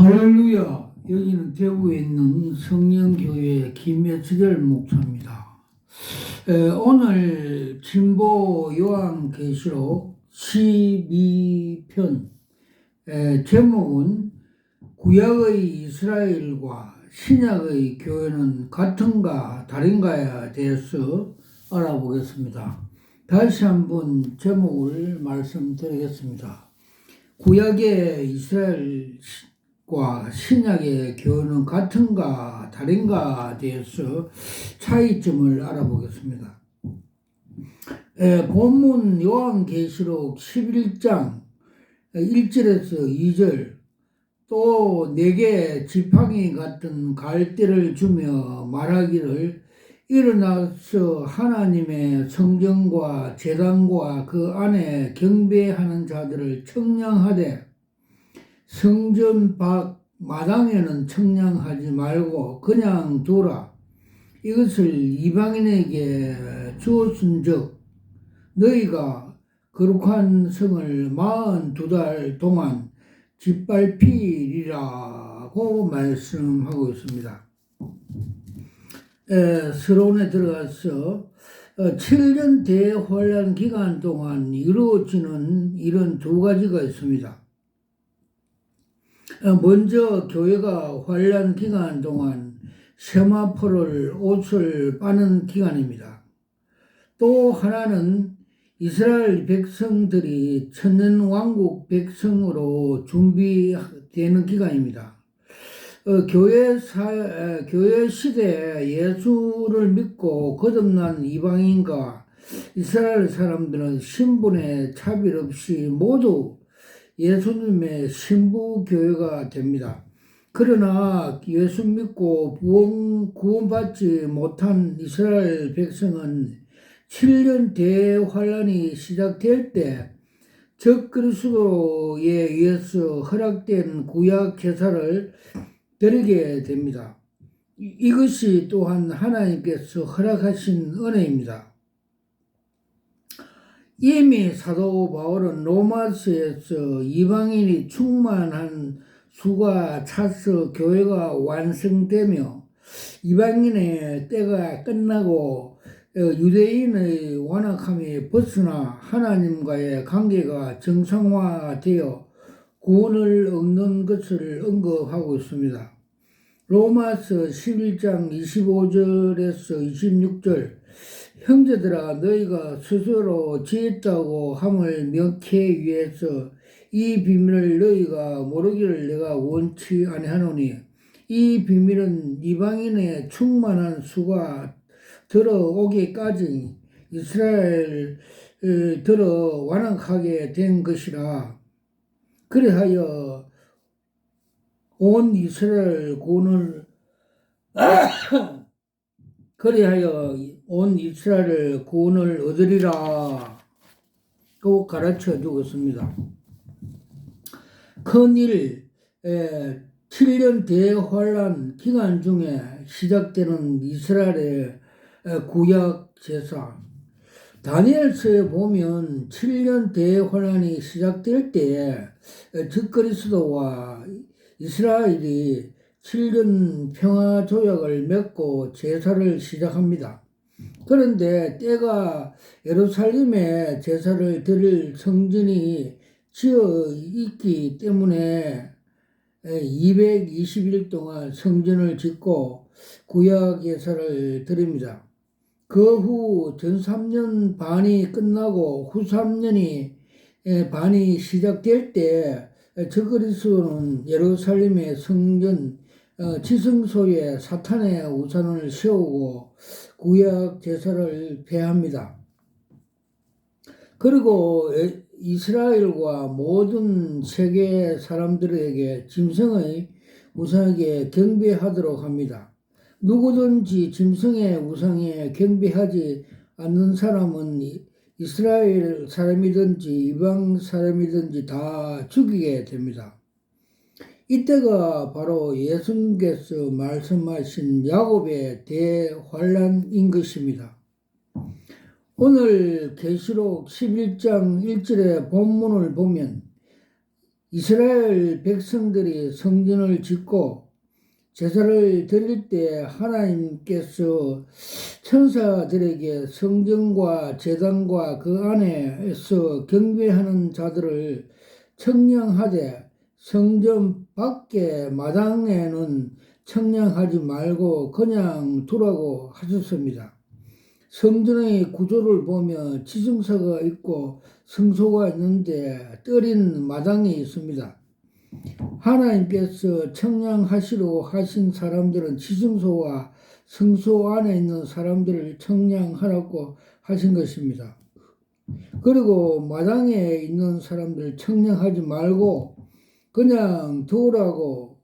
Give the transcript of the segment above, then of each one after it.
할렐루야. 여기는 대구에 있는 성령교회 김혜수결 목사입니다. 오늘 진보 요한계시록 12편 제목은 구약의 이스라엘과 신약의 교회는 같은가 다른가에 대해서 알아보겠습니다. 다시 한번 제목을 말씀드리겠습니다. 구약의 이스라엘과 신약의 교회는 같은가 다른가에 대해서 차이점을 알아보겠습니다. 본문 요한계시록 11장 1절에서 2절 또 내게 지팡이 같은 갈대를 주며 말하기를 일어나서 하나님의 성전과 제단과 그 안에 경배하는 자들을 청량하되 성전 밖 마당에는 청량하지 말고 그냥 두라. 이것을 이방인에게 주었은즉 너희가 거룩한 성을 42달 동안 짓밟히리라고 말씀하고 있습니다. 서론에 들어가서 7년 대환란 기간 동안 이루어지는 이런 두 가지가 있습니다. 먼저 교회가 환란 기간 동안 세마포를 옷을 빠는 기간입니다. 또 하나는 이스라엘 백성들이 천년왕국 백성으로 준비되는 기간입니다. 교회 시대에 예수를 믿고 거듭난 이방인과 이스라엘 사람들은 신분의 차별 없이 모두 예수님의 신부교회가 됩니다. 그러나 예수 믿고 구원받지 못한 이스라엘 백성은 7년 대환란이 시작될 때 적그리스도에 의해서 허락된 구약 제사를 드리게 됩니다. 이것이 또한 하나님께서 허락하신 은혜입니다. 이미 사도 바울은 로마서에서 이방인이 충만한 수가 차서 교회가 완성되며 이방인의 때가 끝나고 유대인의 완악함이 벗어나 하나님과의 관계가 정상화되어 구원을 얻는 것을 언급하고 있습니다. 로마서 11장 25절에서 26절 형제들아 너희가 스스로 지었다고 함을 명케 위해서 이 비밀을 너희가 모르기를 내가 원치 아니하노니 이 비밀은 이방인의 충만한 수가 들어오기까지 이스라엘 들어 완악하게 된 것이라. 그리하여 온 이스라엘 구원을 얻으리라 고 가르쳐 주고 있습니다. 큰일 7년 대환란 기간 중에 시작되는 이스라엘의 구약 제사. 다니엘서에 보면 7년 대환란이 시작될 때 적그리스도와 이스라엘이 7년 평화 조약을 맺고 제사를 시작합니다. 그런데 때가 예루살렘에 제사를 드릴 성전이 지어 있기 때문에 220일 동안 성전을 짓고 구약 제사를 드립니다. 그 후 전 3년 반이 끝나고 후 3년이 반이 시작될 때 적그리스도는 예루살렘의 성전 지성소에 사탄의 우상을 세우고 구약 제사를 폐합니다. 그리고 이스라엘과 모든 세계 사람들에게 짐승의 우상에게 경배하도록 합니다. 누구든지 짐승의 우상에 경배하지 않는 사람은 이스라엘 사람이든지 이방 사람이든지 다 죽이게 됩니다. 이때가 바로 예수님께서 말씀하신 야곱의 대환란인 것입니다. 오늘 계시록 11장 1절의 본문을 보면 이스라엘 백성들이 성전을 짓고 제사를 드릴 때 하나님께서 천사들에게 성전과 제단과 그 안에서 경배하는 자들을 청량하되 성전 밖에 마당에는 청량하지 말고 그냥 두라고 하셨습니다. 성전의 구조를 보며 지승사가 있고 성소가 있는데 떨인 마당이 있습니다. 하나님께서 청량하시로 하신 사람들은 지성소와 성소 안에 있는 사람들을 청량하라고 하신 것입니다. 그리고 마당에 있는 사람들 청량하지 말고 그냥 두라고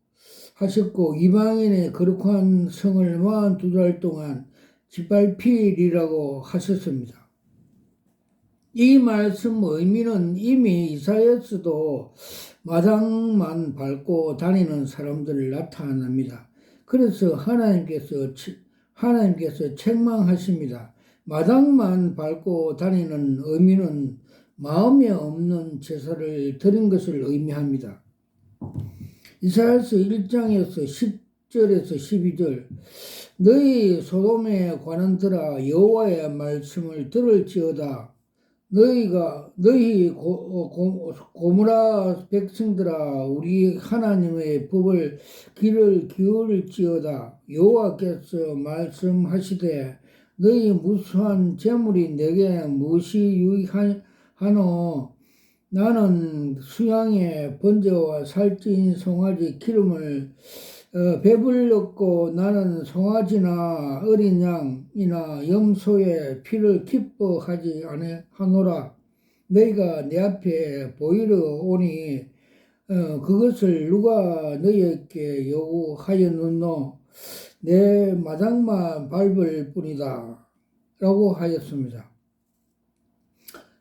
하셨고, 이방인의 거룩한 성을 42달 동안 짓밟히리라고 하셨습니다. 이 말씀 의미는 이미 이사야서도 마당만 밟고 다니는 사람들을 나타납니다. 그래서 하나님께서 책망하십니다. 마당만 밟고 다니는 의미는 마음에 없는 제사를 드린 것을 의미합니다. 이사야서 1장에서 10절에서 12절 너희 소돔에 관한들아 여호와의 말씀을 들을지어다. 너희 고무라 백성들아 우리 하나님의 법을 귀를 기울일지어다. 여호와께서 말씀하시되 너희 무수한 재물이 내게 무엇이 유익하노? 나는 수양의 번제와 살찐 송아지 기름을 배불렀고 나는 송아지나 어린 양이나 염소의 피를 기뻐하지 아니하노라. 너희가 내 앞에 보이러 오니 그것을 누가 너희에게 요구하였느노? 내 마당만 밟을 뿐이다 라고 하였습니다.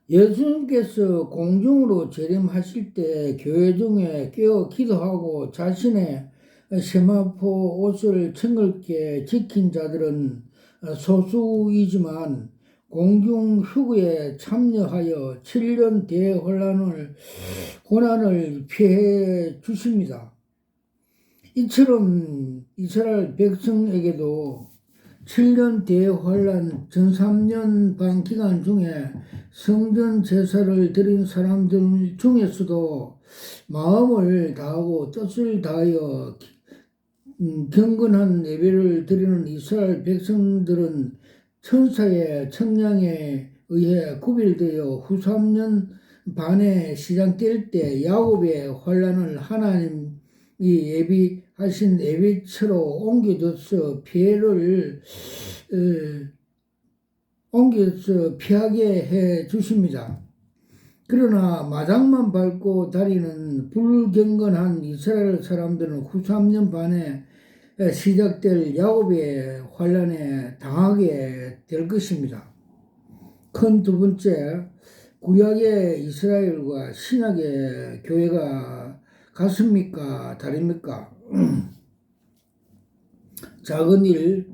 예수님께서 공중으로 재림하실 때 교회 중에 깨어 기도하고 자신의 세마포 옷을 징그럽게 지킨 자들은 소수이지만 공중 휴거에 참여하여 7년 대환란을 고난을 피해 주십니다. 이처럼 이스라엘 백성에게도 7년 대환란 전 3년 반 기간 중에 성전 제사를 드린 사람들 중에서도 마음을 다하고 뜻을 다하여 경건한 예배를 드리는 이스라엘 백성들은 천사의 청량에 의해 구별되어 후 3년 반에 시작될 때 야곱의 환란을 하나님이 예비하신 예배처로 옮겨줘서 피하게 해 주십니다. 그러나 마당만 밟고 다니는 불경건한 이스라엘 사람들은 후 3년 반에 시작될 야곱의 환란에 당하게 될 것입니다. 큰 두 번째, 구약의 이스라엘과 신약의 교회가 같습니까? 다릅니까? 작은 일,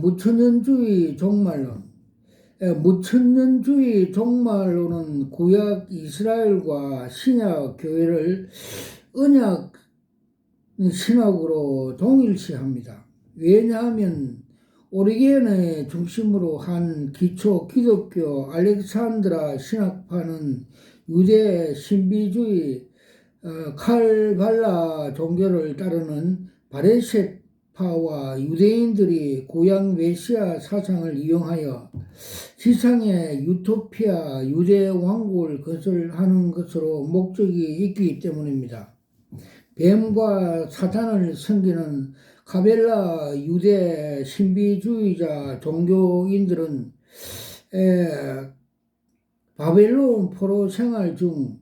무천년주의 종말론. 무천년주의 종말론은 구약 이스라엘과 신약 교회를 언약 신학으로 동일시합니다. 왜냐하면 오리겐의 중심으로 한 기초 기독교 알렉산드라 신학파는 유대 신비주의 칼발라 종교를 따르는 바레셋파와 유대인들이 구약 메시아 사상을 이용하여 지상의 유토피아 유대 왕국을 건설하는 것으로 목적이 있기 때문입니다. 뱀과 사탄을 섬기는 카벨라 유대 신비주의자 종교인들은 바벨론 포로 생활 중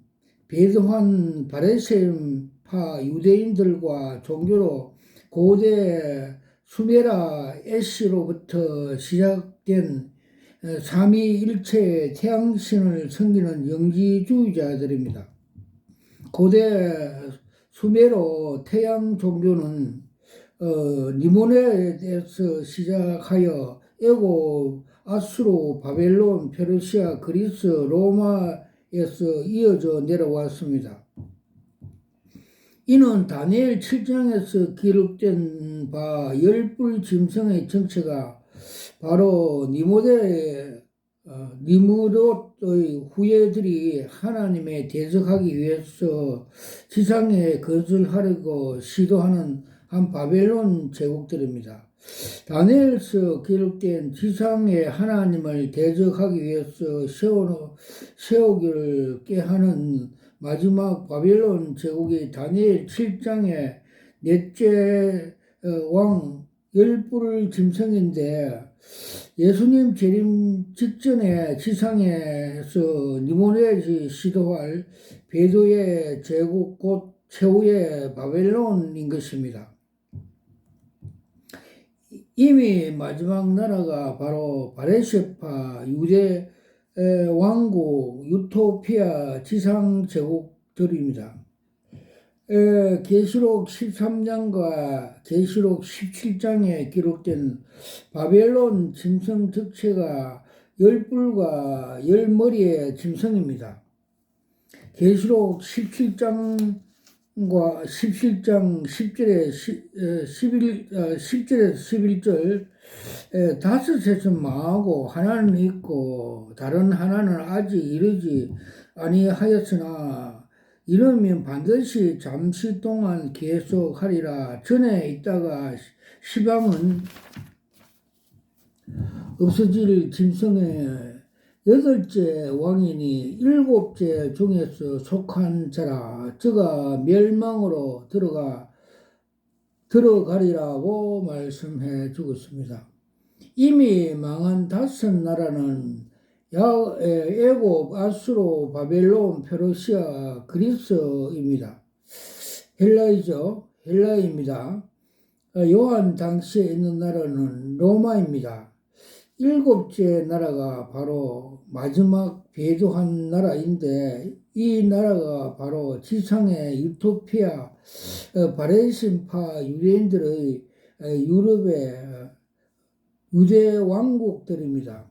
배도한 바레셈파 유대인들과 종교로 고대 수메라 애시로부터 시작된 삼위일체 태양신을 섬기는 영지주의자들입니다. 고대 수메로 태양 종교는 니모네에서 시작하여 애굽, 아수르, 바벨론, 페르시아, 그리스, 로마에서 이어져 내려왔습니다. 이는 다니엘 7장에서 기록된 바 열불 짐승의 정체가 바로 니무롯의 후예들이 하나님에 대적하기 위해서 지상에 건설하려고 시도하는 한 바벨론 제국들입니다. 다니엘서 기록된 지상에 하나님을 대적하기 위해서 세우기를 꾀하는 마지막 바벨론 제국이 다니엘 7장의 넷째 왕 열불 짐승인데, 예수님 재림 직전에 지상에서 니무롯이 시도할 배도의 제국 곧 최후의 바벨론인 것입니다. 이미 마지막 나라가 바로 바레세파 유대 왕국 유토피아 지상 제국들입니다. 계시록 13장과 계시록 17장에 기록된 바벨론 짐승 특체가 열뿔과 열머리의 짐승입니다. 계시록 17장과 17장 10절에서 11절 다섯에서 망하고 하나는 있고 다른 하나는 아직 이르지 아니하였으나 이러면 반드시 잠시 동안 계속하리라. 전에 있다가 시방은 없어질 짐승의 여덟째 왕이니 일곱째 중에서 속한 자라. 저가 멸망으로 들어가리라고 말씀해 주었습니다. 이미 망한 다섯 나라는 애굽, 아수르, 바벨론, 페르시아, 그리스입니다. 헬라입니다. 요한 당시에 있는 나라는 로마입니다. 일곱째 나라가 바로 마지막 배도한 나라인데, 이 나라가 바로 지상의 유토피아, 바레신파 유대인들의 유럽의 유대 왕국입니다.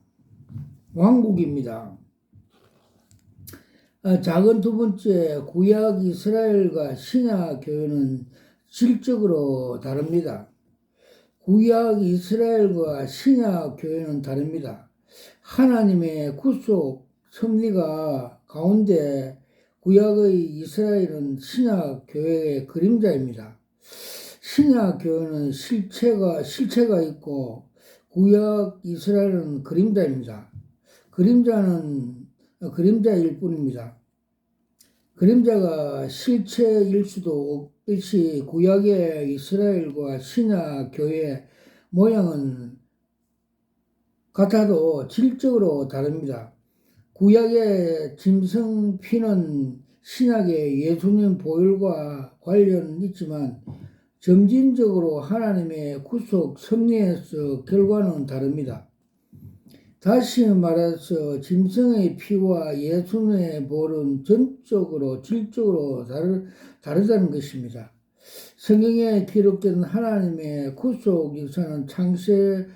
작은 두 번째, 구약 이스라엘과 신약 교회는 질적으로 다릅니다. 구약 이스라엘과 신약 교회는 다릅니다. 하나님의 구속 섭리가 가운데 구약의 이스라엘은 신약 교회의 그림자입니다. 신약 교회는 실체가 있고 구약 이스라엘은 그림자입니다. 그림자는 그림자일 뿐입니다. 그림자가 실체일 수도 없듯이 구약의 이스라엘과 신약 교회의 모양은 같아도 질적으로 다릅니다. 구약의 짐승 피는 신약의 예수님 보혈과 관련은 있지만 점진적으로 하나님의 구속 섭리에서 결과는 다릅니다. 다시 말해서 짐승의 피와 예수님의 볼은 전적으로 질적으로 다르다는 것입니다. 성경에 기록된 하나님의 구속 역사는 창세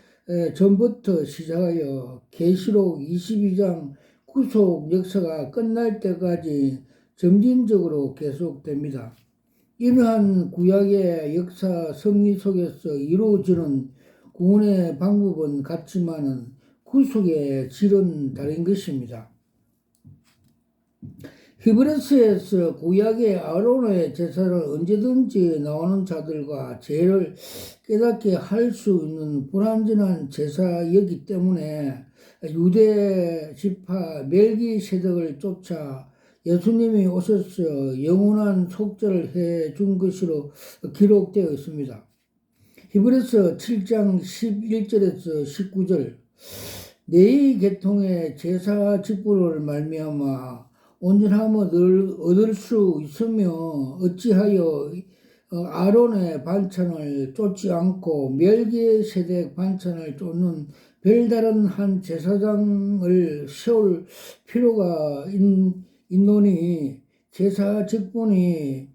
전부터 시작하여 계시록 22장 구속 역사가 끝날 때까지 점진적으로 계속됩니다. 이러한 구약의 역사 섭리 속에서 이루어지는 구원의 방법은 같지만은 구속의 질은 다른 것입니다. 히브리서에서 구약의 아론의 제사를 언제든지 나오는 자들과 죄를 깨닫게 할 수 있는 불완전한 제사였기 때문에 유대 지파 멜기세덱을 쫓아 예수님이 오셔서 영원한 속죄를 해 준 것으로 기록되어 있습니다. 히브리서 7장 11절에서 19절 네 계통의 제사 직분을 말미암아 온전함을 얻을 수 있으며 어찌하여 아론의 반찬을 쫓지 않고 멜기세덱 반찬을 쫓는 별다른 한 제사장을 세울 필요가 있노니 제사 직분이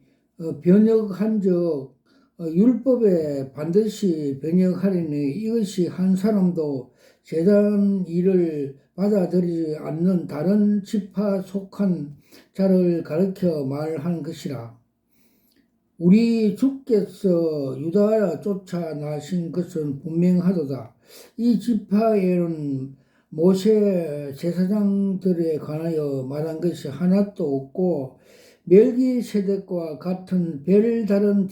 변역한즉 율법에 반드시 변역하리니 이것이 한 사람도 제단 일을 받아들이지 않는 다른 지파 속한 자를 가리켜 말하는 것이라. 우리 주께서 유다를 쫓아나신 것은 분명하도다. 이 지파에는 모세 제사장들에 관하여 말한 것이 하나도 없고 멜기세덱과 같은 별다른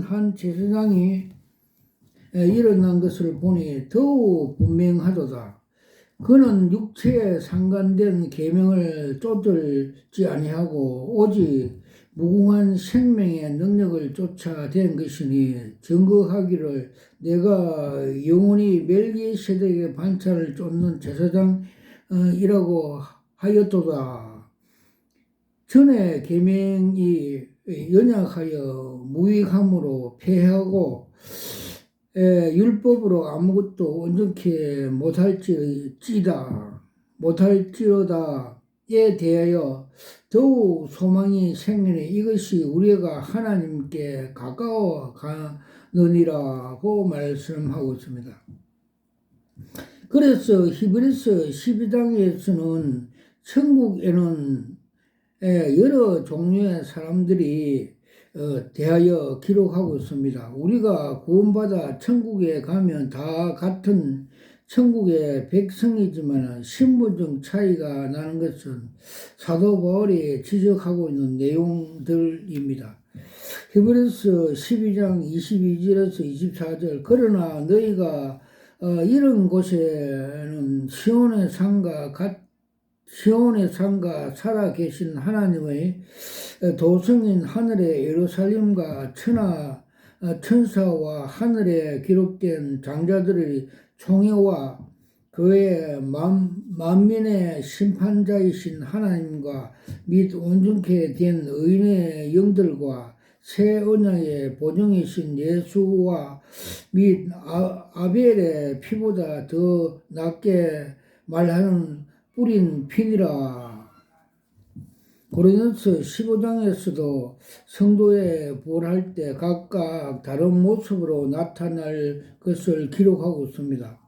한 제사장이 일어난 것을 보니 더욱 분명하도다. 그는 육체에 상관된 계명을 쫓지 아니하고 오직 무궁한 생명의 능력을 쫓아낸 것이니 증거하기를 내가 영원히 멜기세덱의 반차를 쫓는 제사장이라고 하였도다. 전에 계명이 연약하여 무익함으로 패하고 율법으로 아무것도 온전케 못할지로다에 대하여 더욱 소망이 생기니 이것이 우리가 하나님께 가까워 가느니라고 말씀하고 있습니다. 그래서 히브리서 12장에서는 천국에는 여러 종류의 사람들이 대하여 기록하고 있습니다. 우리가 구원받아 천국에 가면 다 같은 천국의 백성이지만 신분적 차이가 나는 것은 사도 바울이 지적하고 있는 내용들입니다. 히브리서 12장 22절에서 24절 그러나 너희가 이런 곳에는 시온의 산과 살아계신 하나님의 도성인 하늘의 예루살렘과 천사와 하늘에 기록된 장자들의 총회와 그의 만민의 심판자이신 하나님과 및 온전케 된 의인의 영들과 새 언약의 보증이신 예수와 및 아벨의 피보다 더 낫게 말하는 뿌린 피니라. 고린도서 15장에서도 성도의 부활할 때 각각 다른 모습으로 나타날 것을 기록하고 있습니다.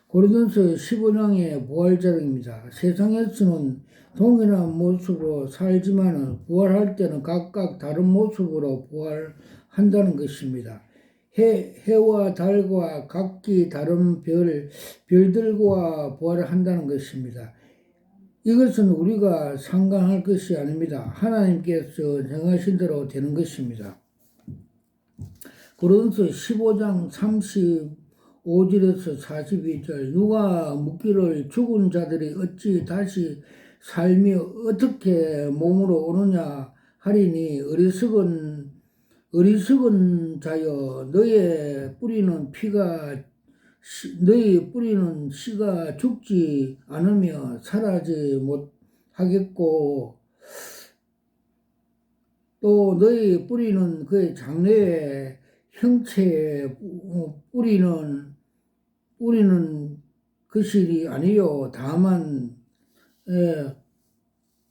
고린도서 15장의 부활절입니다. 세상에서는 동일한 모습으로 살지만 부활할 때는 각각 다른 모습으로 부활한다는 것입니다. 해와 달과 각기 다른 별들과 부활한다는 것입니다. 이것은 우리가 상관할 것이 아닙니다. 하나님께서 정하신 대로 되는 것입니다. 고린도서 15장 35절에서 42절 누가 묻기를 죽은 자들이 어찌 다시 삶이 어떻게 몸으로 오느냐 하리니 어리석은 자여 너희 뿌리는 씨가 죽지 않으며 살아지 못하겠고 또 너희 뿌리는 그의 장래의 형체에 뿌리는 것이 아니요 다만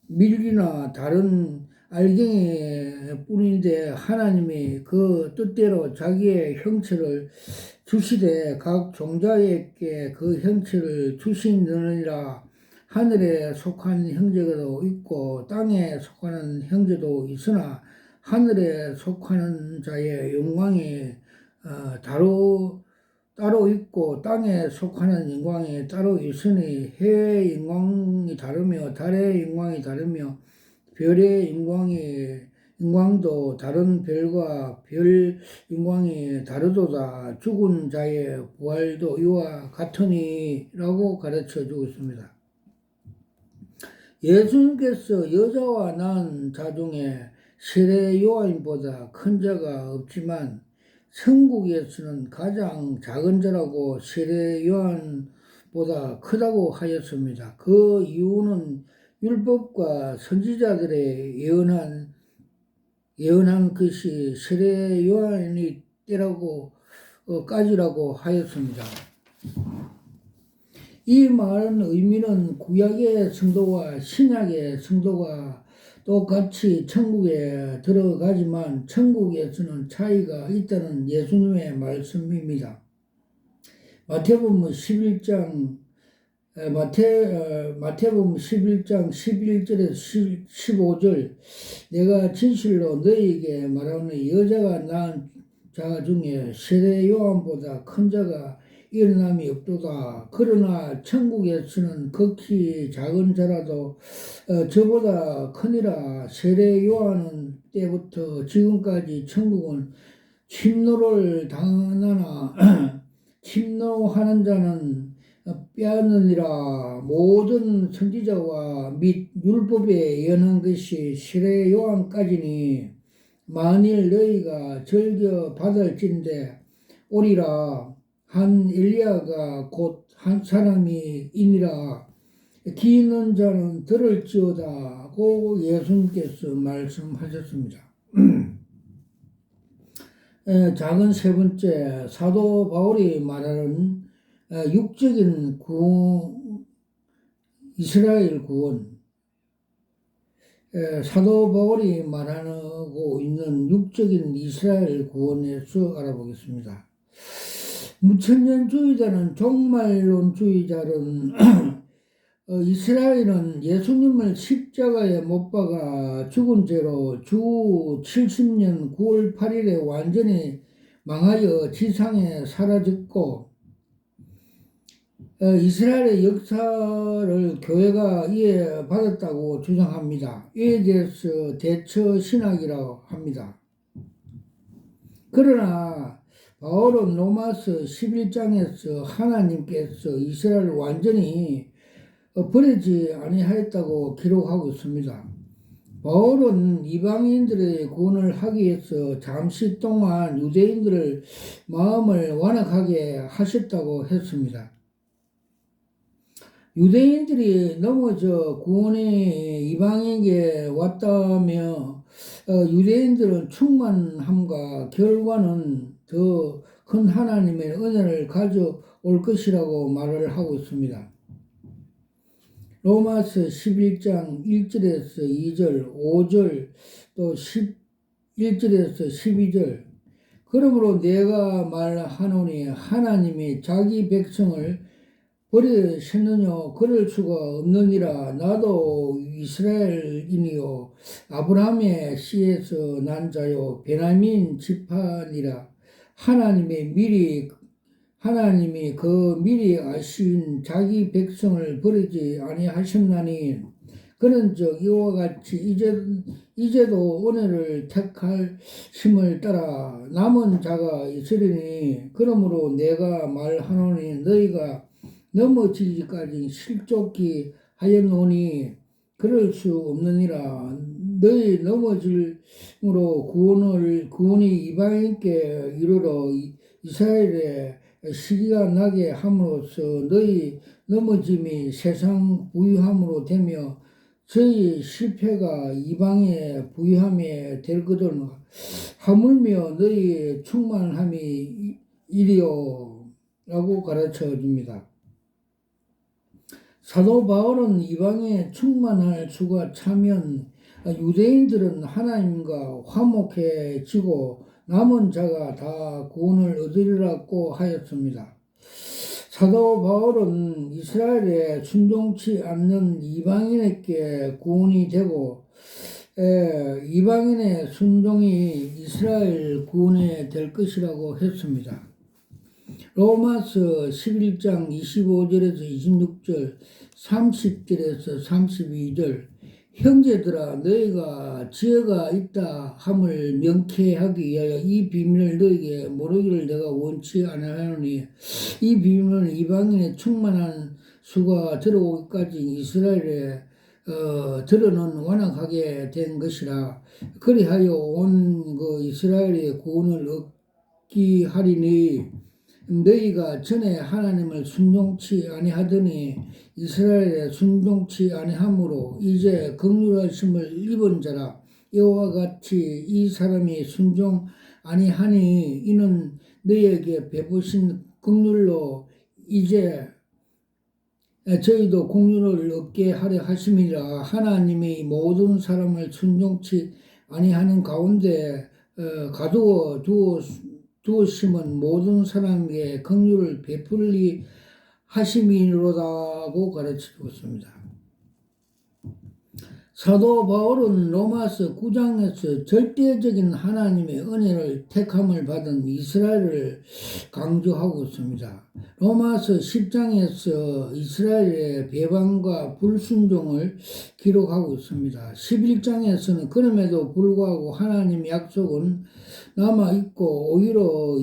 밀기나 다른 알갱이의 뿐인데 하나님이 그 뜻대로 자기의 형체를 주시되 각 종자에게 그 형체를 주시느니라. 하늘에 속한 형제도 있고 땅에 속하는 형제도 있으나 하늘에 속하는 자의 영광이 따로 있고 땅에 속하는 영광이 따로 있으니 해의 영광이 다르며 달의 영광이 다르며 별의 영광도 다른 별과 별 영광이 다르도다. 죽은 자의 부활도 이와 같으니라고 가르쳐 주고 있습니다. 예수님께서 여자와 난 자 중에 세례 요한보다 큰 자가 없지만 천국에서는 가장 작은 자라고 세례 요한보다 크다고 하였습니다. 그 이유는 율법과 선지자들의 예언한 것이 세례 요한이 때라고 까지라고 하였습니다. 이 말은 의미는 구약의 성도와 신약의 성도가 똑같이 천국에 들어가지만 천국에서는 차이가 있다는 예수님의 말씀입니다. 마태복음 11장 마태복음 11장 11절에서 15절 내가 진실로 너희에게 말하노니 여자가 낳은 자 중에 세례 요한보다 큰 자가 일어남이 없도다. 그러나 천국에서는 극히 작은 자라도 저보다 크니라. 세례 요한은 때부터 지금까지 천국은 침노를 당하나 침노하는 자는 빼앗느니라. 모든 선지자와 및 율법에 예언한 것이 세례 요한까지니 만일 너희가 즐겨 받을진대 오리라. 한 엘리야가 곧 한 사람이 이니라. 기는 자는 들을지어다고 예수님께서 말씀하셨습니다. 작은 세 번째, 사도 바울이 말하는 육적인 구원, 이스라엘 구원. 사도 바울이 말하고 있는 육적인 이스라엘 구원에서 알아보겠습니다. 무천년주의자는 종말론주의자는 이스라엘은 예수님을 십자가에 못 박아 죽은 채로 주 70년 9월 8일에 완전히 망하여 지상에 사라졌고 이스라엘의 역사를 교회가 이해받았다고 주장합니다. 이에 대해서 대처 신학이라고 합니다. 그러나 바울은 로마서 11장에서 하나님께서 이스라엘을 완전히 버리지 아니하였다고 기록하고 있습니다. 바울은 이방인들의 구원을 하기 위해서 잠시 동안 유대인들의 마음을 완악하게 하셨다고 했습니다. 유대인들이 넘어져 구원이 이방인에게 왔다며 유대인들은 충만함과 결과는 더 큰 하나님의 은혜를 가져올 것이라고 말을 하고 있습니다. 로마서 11장 1절에서 2절, 5절, 또 11절에서 12절. 그러므로 내가 말하노니 하나님이 자기 백성을 버리셨느냐? 그럴 수가 없느니라. 나도 이스라엘인이요 아브라함의 씨에서 난 자요 베냐민 지파니라. 하나님이 그 미리 아신 자기 백성을 버리지 아니하셨나니 그런즉 이와 같이 이제도 은혜를 택할 심을 따라 남은 자가 있으리니 그러므로 내가 말하노니 너희가 넘어지기까지 실족기 하였노니 그럴 수 없느니라. 너희 넘어짐으로 구원이 이방인께 이르러 이스라엘에 시기가 나게 함으로써 너희 넘어짐이 세상 부유함으로 되며 저희 실패가 이방의 부유함에 될거든. 하물며 너희 충만함이 이리요 라고 가르쳐 줍니다. 사도 바울은 이방에 충만할 수가 차면 유대인들은 하나님과 화목해지고 남은 자가 다 구원을 얻으리라고 하였습니다. 사도 바울은 이스라엘에 순종치 않는 이방인에게 구원이 되고 이방인의 순종이 이스라엘 구원에 될 것이라고 했습니다. 로마서 11장 25절에서 26절, 30절에서 32절. 형제들아 너희가 지혜가 있다 함을 명쾌하기 위하여 이 비밀을 너희에게 모르기를 내가 원치 아니하노니 이 비밀은 이방인의 충만한 수가 들어오기까지 이스라엘에 들어는 완악하게 된 것이라. 그리하여 온 그 이스라엘의 구원을 얻기 하리니 너희가 전에 하나님을 순종치 아니하더니 이스라엘에 순종치 아니하므로 이제 긍휼하심을 입은 자라. 이와 같이 이 사람이 순종 아니하니 이는 너희에게 베푸신 긍휼로 이제 저희도 긍휼을 얻게 하려 하심이라. 하나님이 모든 사람을 순종치 아니하는 가운데 가두어 두었음은 모든 사람에게 긍휼을 베풀리 하심이로다고 가르치고 있습니다. 사도 바울은 로마서 9장에서 절대적인 하나님의 은혜를 택함을 받은 이스라엘을 강조하고 있습니다. 로마서 10장에서 이스라엘의 배반과 불순종을 기록하고 있습니다. 11장에서는 그럼에도 불구하고 하나님의 약속은 남아있고 오히려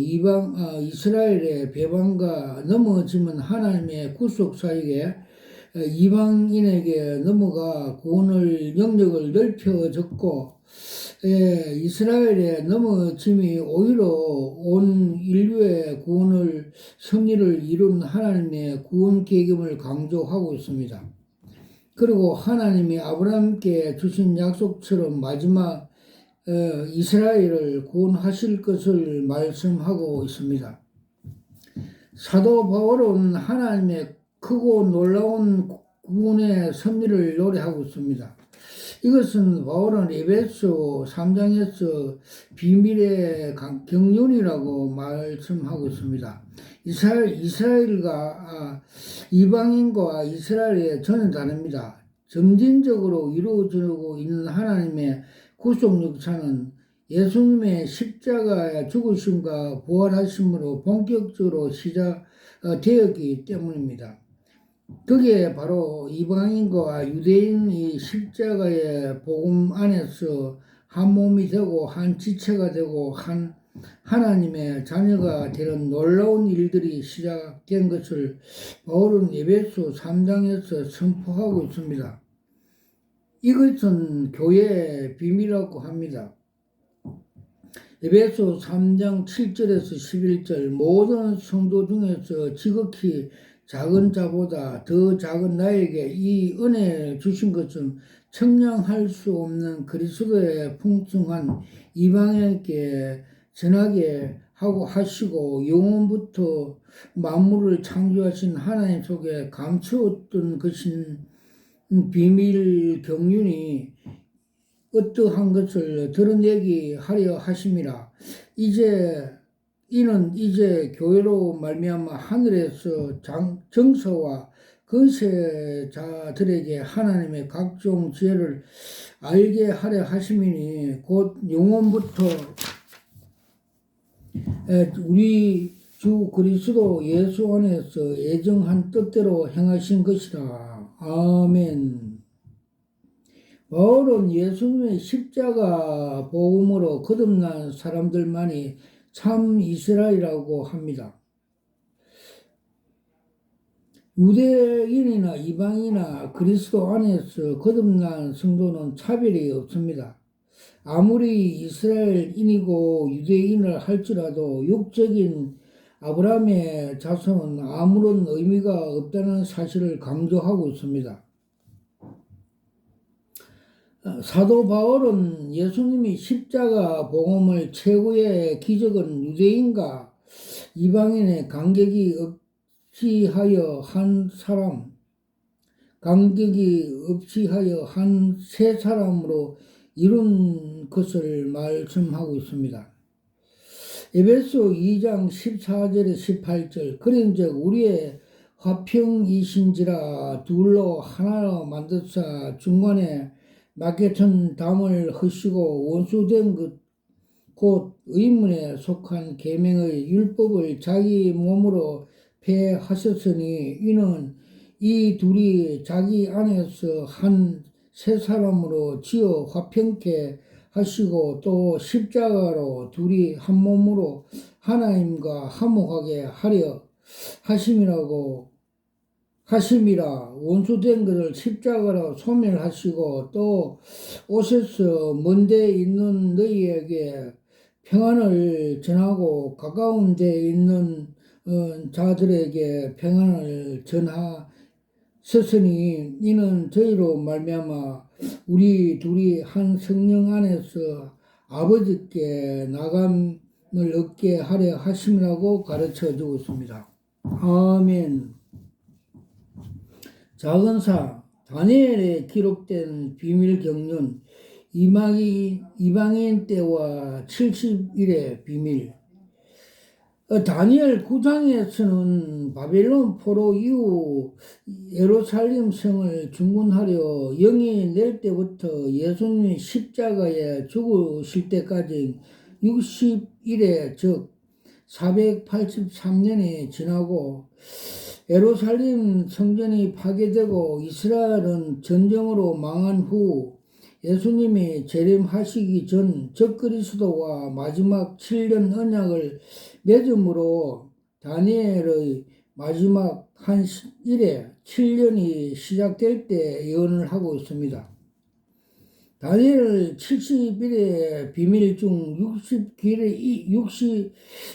이스라엘의 배반과 넘어짐은 하나님의 구속사역에 이방인에게 넘어가 구원을 영역을 넓혀졌고 이스라엘의 넘어짐이 오히려 온 인류의 구원을 승리를 이룬 하나님의 구원 계획을 강조하고 있습니다. 그리고 하나님이 아브라함께 주신 약속처럼 마지막 이스라엘을 구원하실 것을 말씀하고 있습니다. 사도 바울은 하나님의 크고 놀라운 구원의 섭리를 노래하고 있습니다. 이것은 바울은 에베소 3장에서 비밀의 경륜이라고 말씀하고 있습니다. 이스라엘과 이방인과 이스라엘의 전혀 다릅니다. 점진적으로 이루어지고 있는 하나님의 구속 역사는 예수님의 십자가의 죽으심과 부활하심으로 본격적으로 시작되었기 때문입니다. 그게 바로 이방인과 유대인이 십자가의 복음 안에서 한 몸이 되고 한 지체가 되고 한 하나님의 자녀가 되는 놀라운 일들이 시작된 것을 바울은 에베소 3장에서 선포하고 있습니다. 이것은 교회의 비밀이라고 합니다. 에베소 3장 7절에서 11절 모든 성도 중에서 지극히 작은 자보다 더 작은 나에게 이 은혜를 주신 것은 청량할 수 없는 그리스도의 풍성한 이방인에게 전하게 하고 하시고 영원부터 만물을 창조하신 하나님 속에 감추었던 것인 비밀 경륜이 어떠한 것을 드러내게 하려 하심이라. 이는 이제 교회로 말미암아 하늘에서 정서와 건세자들에게 하나님의 각종 지혜를 알게 하려 하심이니 곧 영원부터 우리 주 그리스도 예수 안에서 예정한 뜻대로 행하신 것이라. 아멘. 바울은 예수님의 십자가 복음으로 거듭난 사람들만이 참 이스라엘이라고 합니다. 유대인이나 이방인이나 그리스도 안에서 거듭난 성도는 차별이 없습니다. 아무리 이스라엘인이고 유대인을 할지라도 육적인 아브라함의 자손은 아무런 의미가 없다는 사실을 강조하고 있습니다. 사도 바울은 예수님이 십자가 복음을 최고의 기적은 유대인과 이방인의 간격이 없이 하여 한 세 사람으로 이룬 것을 말씀하고 있습니다. 에베소 2장 14절에 18절 그런즉 우리의 화평이신지라 둘로 하나로 만드사 중간에 막혔던 담을 허시고 원수된 것 곧 의문에 속한 계명의 율법을 자기 몸으로 폐하셨으니 이는 이 둘이 자기 안에서 한 세 사람으로 지어 화평케 하시고 또 십자가로 둘이 한 몸으로 하나님과 화목하게 하려 하심이라. 원수된 것을 십자가로 소멸하시고 또 오셔서 먼데 있는 너희에게 평안을 전하고 가까운 데 있는 자들에게 평안을 전하셨으니 이는 저희로 말미암아 우리 둘이 한 성령 안에서 아버지께 나감을 얻게 하려 하심이라고 가르쳐 주고 있습니다. 아멘. 작은사 다니엘에 기록된 비밀 경륜 이방인 때와 70일의 비밀. 다니엘 9장에서는 바벨론 포로 이후 예루살렘 성을 중건하려 영이 낼 때부터 예수님이 십자가에 죽으실 때까지 60일에 즉 483년이 지나고 예루살렘 성전이 파괴되고 이스라엘은 전쟁으로 망한 후 예수님이 재림하시기 전 적그리스도와 마지막 7년 언약을 맺음으로 다니엘의 마지막 한 일에 7년이 시작될 때 예언을 하고 있습니다. 다니엘 70일의 비밀 중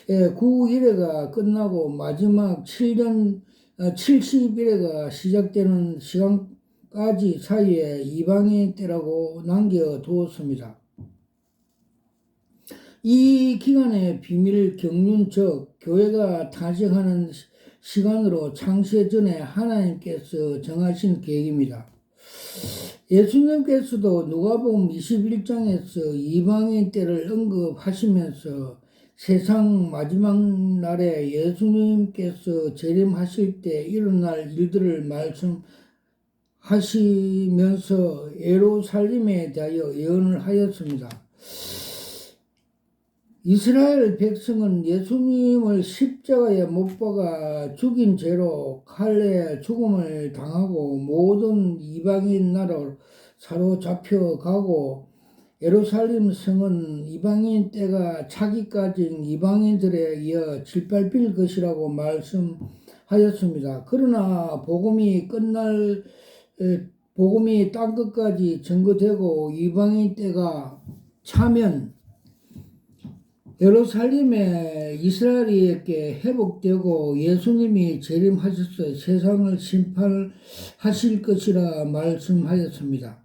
69일회가 끝나고 마지막 7년 70일회가 시작되는 시간까지 사이에 이방인 때라고 남겨두었습니다. 이 기간의 비밀 경륜 즉 교회가 탄생하는 시간으로 창세 전에 하나님께서 정하신 계획입니다. 예수님께서도 누가복음 21장에서 이방인 때를 언급하시면서 세상 마지막 날에 예수님께서 재림하실 때 일어날 일들을 말씀하시면서 예루살렘에 대하여 예언을 하였습니다. 이스라엘 백성은 예수님을 십자가에 못 박아 죽인 죄로 칼에 죽음을 당하고 모든 이방인 나라로 사로잡혀 가고 예루살렘 성은 이방인 때가 차기까지 이방인들에 이어 질밟힐 것이라고 말씀하였습니다. 그러나 복음이 땅 끝까지 전거되고 이방인 때가 차면 예루살렘에 이스라엘에게 회복되고 예수님이 재림하셔서 세상을 심판하실 것이라 말씀하였습니다.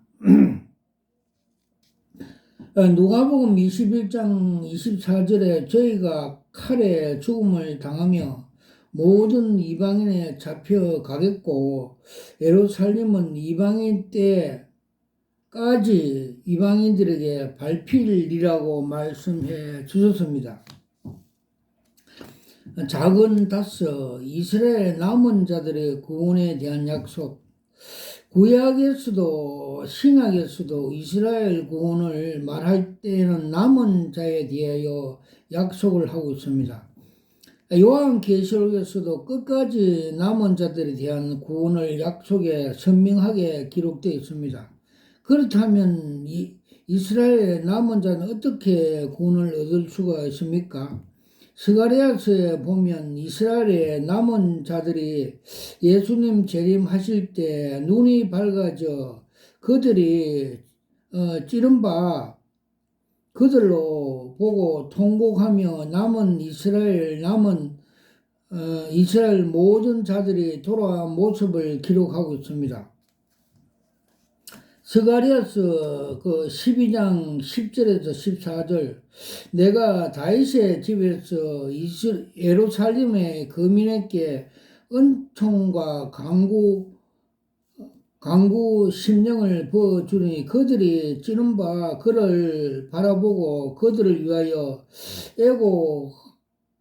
누가복음 21장 24절에 저희가 칼에 죽음을 당하며 모든 이방인에 잡혀가겠고 예루살렘은 이방인 때까지 이방인들에게 밟힐이라고 말씀해 주셨습니다. 작은 다섯 이스라엘 남은 자들의 구원에 대한 약속. 구약에서도 신약에서도 이스라엘 구원을 말할 때에는 남은 자에 대하여 약속을 하고 있습니다. 요한계시록에서도 끝까지 남은 자들에 대한 구원을 약속에 선명하게 기록되어 있습니다. 그렇다면 이스라엘의 남은 자는 어떻게 구원을 얻을 수가 있습니까? 스가랴서에 보면 이스라엘의 남은 자들이 예수님 재림하실 때 눈이 밝아져 그들이 찌른 바 그들로 보고 통곡하며 이스라엘 모든 자들이 돌아온 모습을 기록하고 있습니다. 스가랴서 12장 10절에서 14절 내가 다윗의 집에서 예루살렘의 거민에게 은총과 강구 심령을 부어주니 그들이 찌른 바 그를 바라보고 그들을 위하여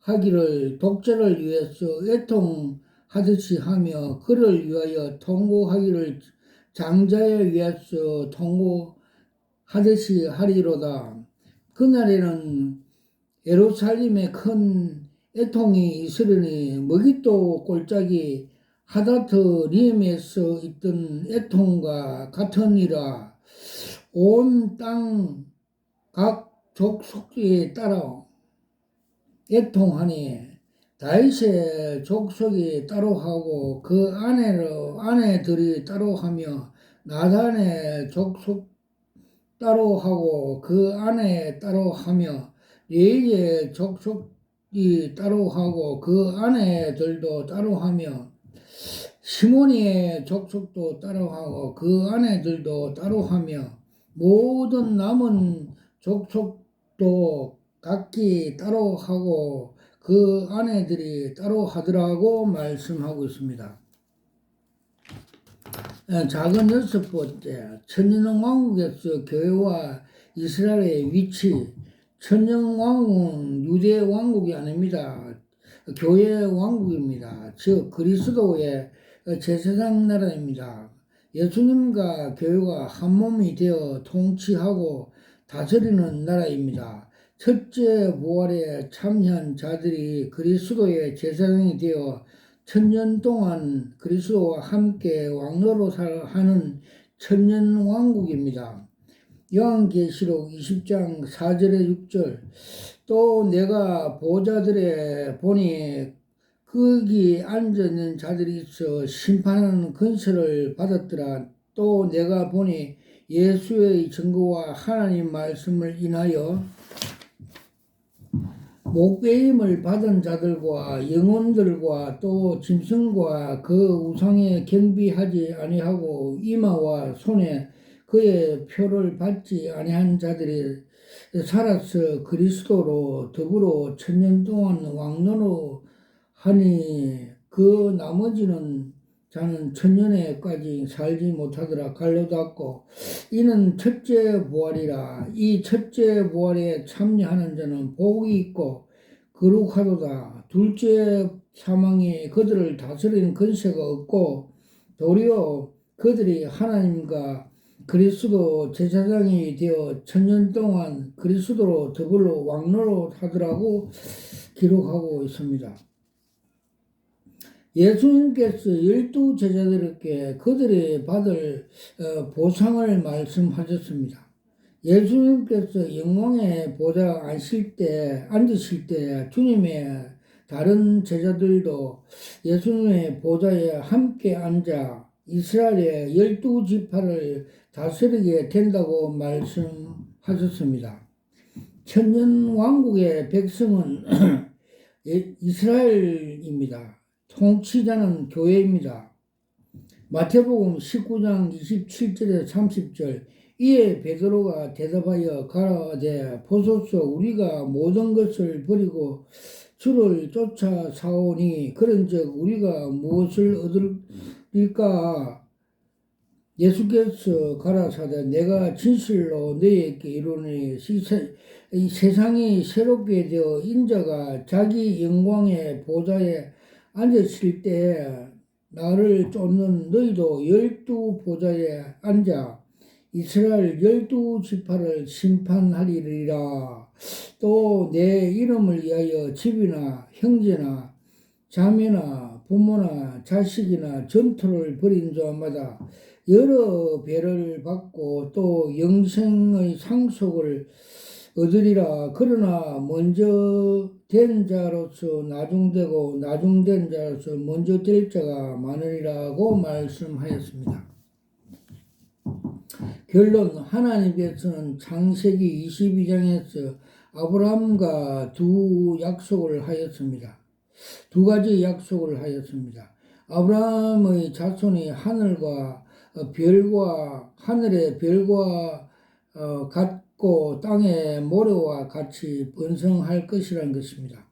애고하기를 독자를 위해서 애통하듯이 하며 그를 위하여 통곡하기를 장자에 위해서 통곡하듯이 하리로다. 그날에는 예루살렘에 큰 애통이 있으려니 머깃도 골짜기 하다트림에서 있던 애통과 같으니라. 온 땅 각 족속에 따라 애통하니 다윗의 족속이 따로하고 그 아내들이 따로하며 나단의 족속 따로하고 그 아내 따로하며 레위의 족속이 따로하고 그 아내들도 따로하며 시므oni의 족속도 따로하고 그 아내들도 따로하며 모든 남은 족속도 각기 따로하고 그 아내들이 따로하더라고 말씀하고 있습니다. 작은 여섯 번째, 천년왕국에서 교회와 이스라엘의 위치. 천년왕국은 유대 왕국이 아닙니다. 교회 왕국입니다. 즉 그리스도의 제사장 나라입니다. 예수님과 교회가 한 몸이 되어 통치하고 다스리는 나라입니다. 첫째 부활에 참여한 자들이 그리스도의 제사장이 되어 천년 동안 그리스도와 함께 왕노로 하는 천년 왕국입니다. 요한계시록 20장 4절에 6절 또 내가 보좌들에 보니 거기 앉아있는 자들이 있어 심판하는 권세를 받았더라. 또 내가 보니 예수의 증거와 하나님 말씀을 인하여 목배임을 받은 자들과 영혼들과 또 짐승과 그 우상에 경비하지 아니하고 이마와 손에 그의 표를 받지 아니한 자들이 살아서 그리스도로 더불어 천년 동안 왕노로 하니 그 나머지는 자는 천년에까지 살지 못하더라. 갈려 닿고 이는 첫째 부활이라. 이 첫째 부활에 참여하는 자는 복이 있고 거룩하도다. 둘째 사망이 그들을 다스리는 권세가 없고 도리어 그들이 하나님과 그리스도 제사장이 되어 천년 동안 그리스도로 더불어 왕노로 하더라고 기록하고 있습니다. 예수님께서 12 제자들에게 그들이 받을 보상을 말씀하셨습니다. 예수님께서 영광의 보좌 앉으실 때 주님의 다른 제자들도 예수님의 보좌에 함께 앉아 이스라엘의 12지파를 다스리게 된다고 말씀하셨습니다. 천년 왕국의 백성은 이스라엘입니다. 통치자는 교회입니다. 마태복음 19장 27절에 30절 이에 베드로가 대답하여 가라되 보소서 우리가 모든 것을 버리고 주를 쫓아 사오니 그런즉 우리가 무엇을 얻을까? 예수께서 가라사대 내가 진실로 너희에게 이르노니 이 세상이 새롭게 되어 인자가 자기 영광의 보좌에 앉으실 때 나를 쫓는 너희도 12보좌에 앉아 이스라엘 12지파를 심판하리라. 또 내 이름을 위하여 집이나 형제나 자매나 부모나 자식이나 전토를 벌인 자마다 여러 배를 받고 또 영생의 상속을 얻으리라. 그러나 먼저 된 자로서 나중되고 나중된 자로서 먼저 될 자가 많으리라고 말씀하였습니다. 결론 하나님께서는 창세기 22장에서 아브라함과 두 약속을 하였습니다. 두 가지 약속을 하였습니다. 아브라함의 자손이 하늘과 별과 하늘의 별과 같고 땅의 모래와 같이 번성할 것이라는 것입니다.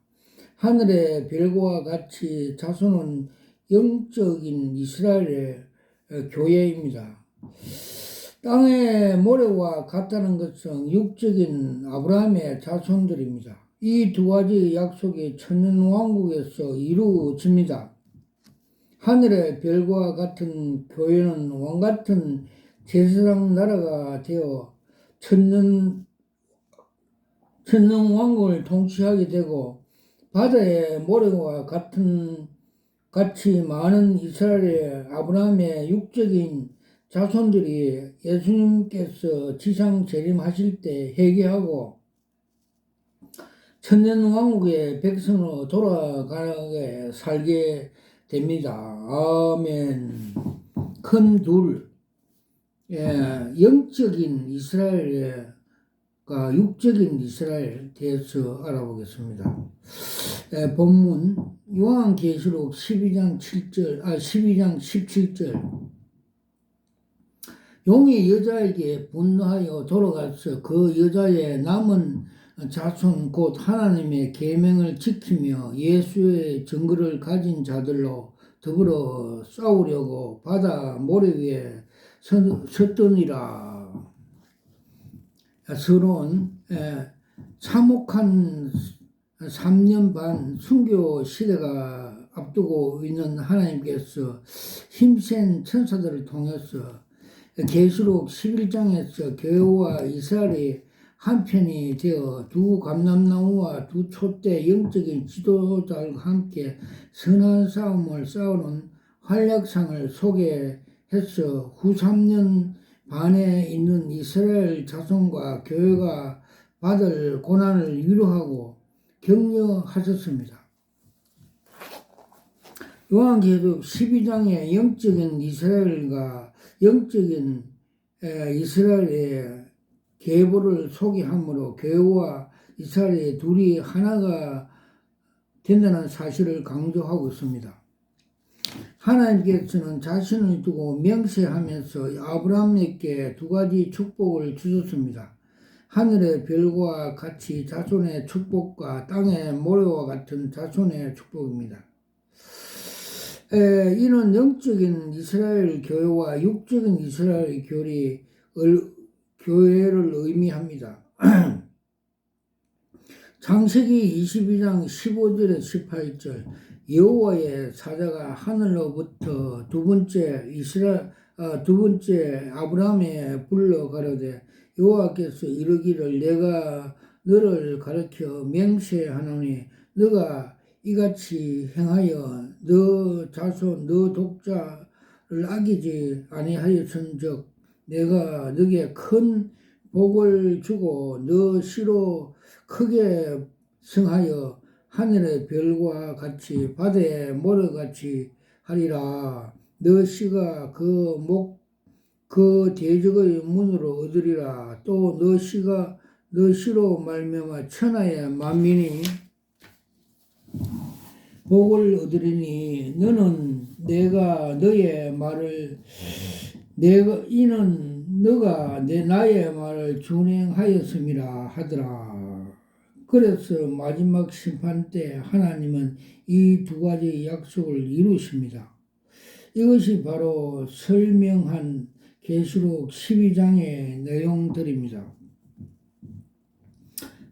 하늘의 별과 같이 자손은 영적인 이스라엘의 교회입니다. 땅의 모래와 같다는 것은 육적인 아브라함의 자손들입니다. 이 두 가지 약속이 천년왕국에서 이루어집니다. 하늘의 별과 같은 교회는 왕같은 제사장 나라가 되어 천년왕국을 통치하게 되고 바다의 모래와 같이 많은 이스라엘의 아브라함의 육적인 자손들이 예수님께서 지상 재림하실 때 회개하고 천년왕국의 백성으로 돌아가게 살게 됩니다. 아멘. 큰 둘, 영적인 이스라엘과 육적인 이스라엘 대해서 알아보겠습니다. 본문 요한계시록 12장 17절 용이 여자에게 분노하여 돌아가서 그 여자의 남은 자손 곧 하나님의 계명을 지키며 예수의 증거를 가진 자들로 더불어 싸우려고 바다 모래 위에 섰더니라. 서론 참혹한 3년 반 순교 시대가 앞두고 있는 하나님께서 힘센 천사들을 통해서 계시록 11장에서 교회와 이스라엘이 한편이 되어 두 감람나무와 두 촛대 영적인 지도자들과 함께 선한 싸움을 싸우는 활약상을 소개해서 후 3년 반에 있는 이스라엘 자손과 교회가 받을 고난을 위로하고 격려하셨습니다. 요한계시록 12장의 영적인 이스라엘과 영적인 이스라엘의 계보를 소개함으로 교회와 이스라엘의 둘이 하나가 된다는 사실을 강조하고 있습니다. 하나님께서는 자신을 두고 명세하면서 아브라함에게 두 가지 축복을 주셨습니다. 하늘의 별과 같이 자손의 축복과 땅의 모래와 같은 자손의 축복입니다. 이는 영적인 이스라엘 교회와 육적인 이스라엘 교회를 의미합니다. 창세기 22장 15절에 18절 여호와의 사자가 하늘로부터 두 번째 아브라함에 불러 가로되 여호와께서 이르기를 내가 너를 가르쳐 맹세하노니 너가 이같이 행하여 너 자손 너 독자를 아끼지 아니하였은즉 내가 너게 큰 복을 주고 너 씨로 크게 성하여 하늘의 별과 같이 바다의 모래같이 하리라. 너 씨가 그 대적의 문으로 얻으리라. 또 너 씨로 말미암아 천하의 만민이 복을 얻으리니 너는 이는 너가 나의 말을 준행하였음이라 하더라. 그래서 마지막 심판 때 하나님은 이 두 가지 약속을 이루십니다. 이것이 바로 설명한 계시록 12장의 내용들입니다.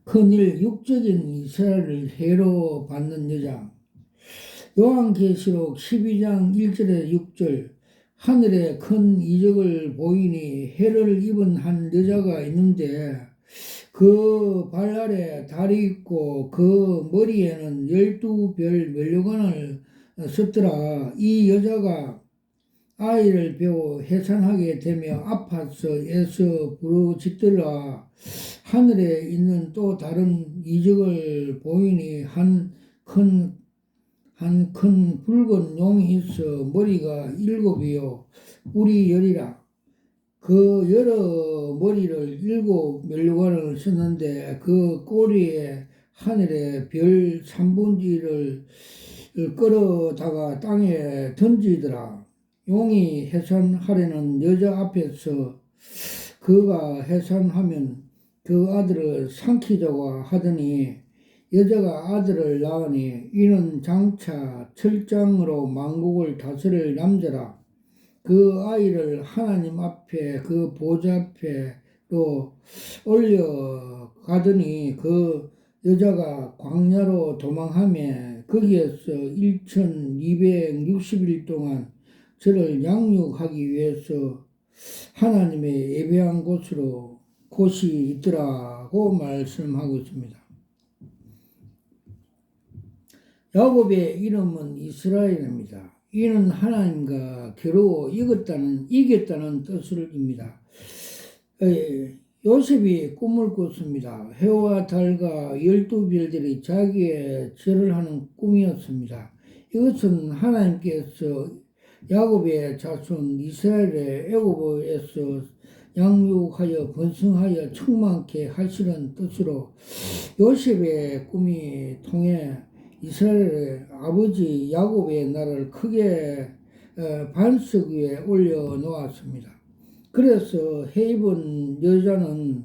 큰일 육적인 이스라엘을 해로 받는 여자. 요한계시록 12장 1절에 6절 하늘에 큰 이적을 보이니 해를 입은 한 여자가 있는데 그 발 아래 달이 있고 그 머리에는 12별 면류관을 썼더라. 이 여자가 아이를 배워 해산하게 되며 아파서 애써 부르짖더라. 하늘에 있는 또 다른 이적을 보이니 한 큰 붉은 용이 있어 머리가 7이요 뿔이 10이라. 그 여러 머리를 7 면류관을 썼는데 그 꼬리에 하늘의 별 3분의 1을 끌어다가 땅에 던지더라. 용이 해산하려는 여자 앞에서 그가 해산하면 그 아들을 삼키자고 하더니 여자가 아들을 낳으니 이는 장차 철장으로 만국을 다스릴 남자라. 그 아이를 하나님 앞에 그 보좌 앞에로 올려가더니 그 여자가 광야로 도망하며 거기에서 1260일 동안 저를 양육하기 위해서 하나님의 예배한 곳이 있더라고 말씀하고 있습니다. 야곱의 이름은 이스라엘입니다. 이는 하나님과 겨루어 이겼다는 뜻입니다. 요셉이 꿈을 꿨습니다. 해와 달과 12별들이 자기의 절을 하는 꿈이었습니다. 이것은 하나님께서 야곱의 자손 이스라엘의 애굽에서 양육하여 번성하여 충만케 하시는 뜻으로 요셉의 꿈이 통해 이스라엘의 아버지 야곱의 나라를 크게 반석 위에 올려놓았습니다. 그래서 해 입은 여자는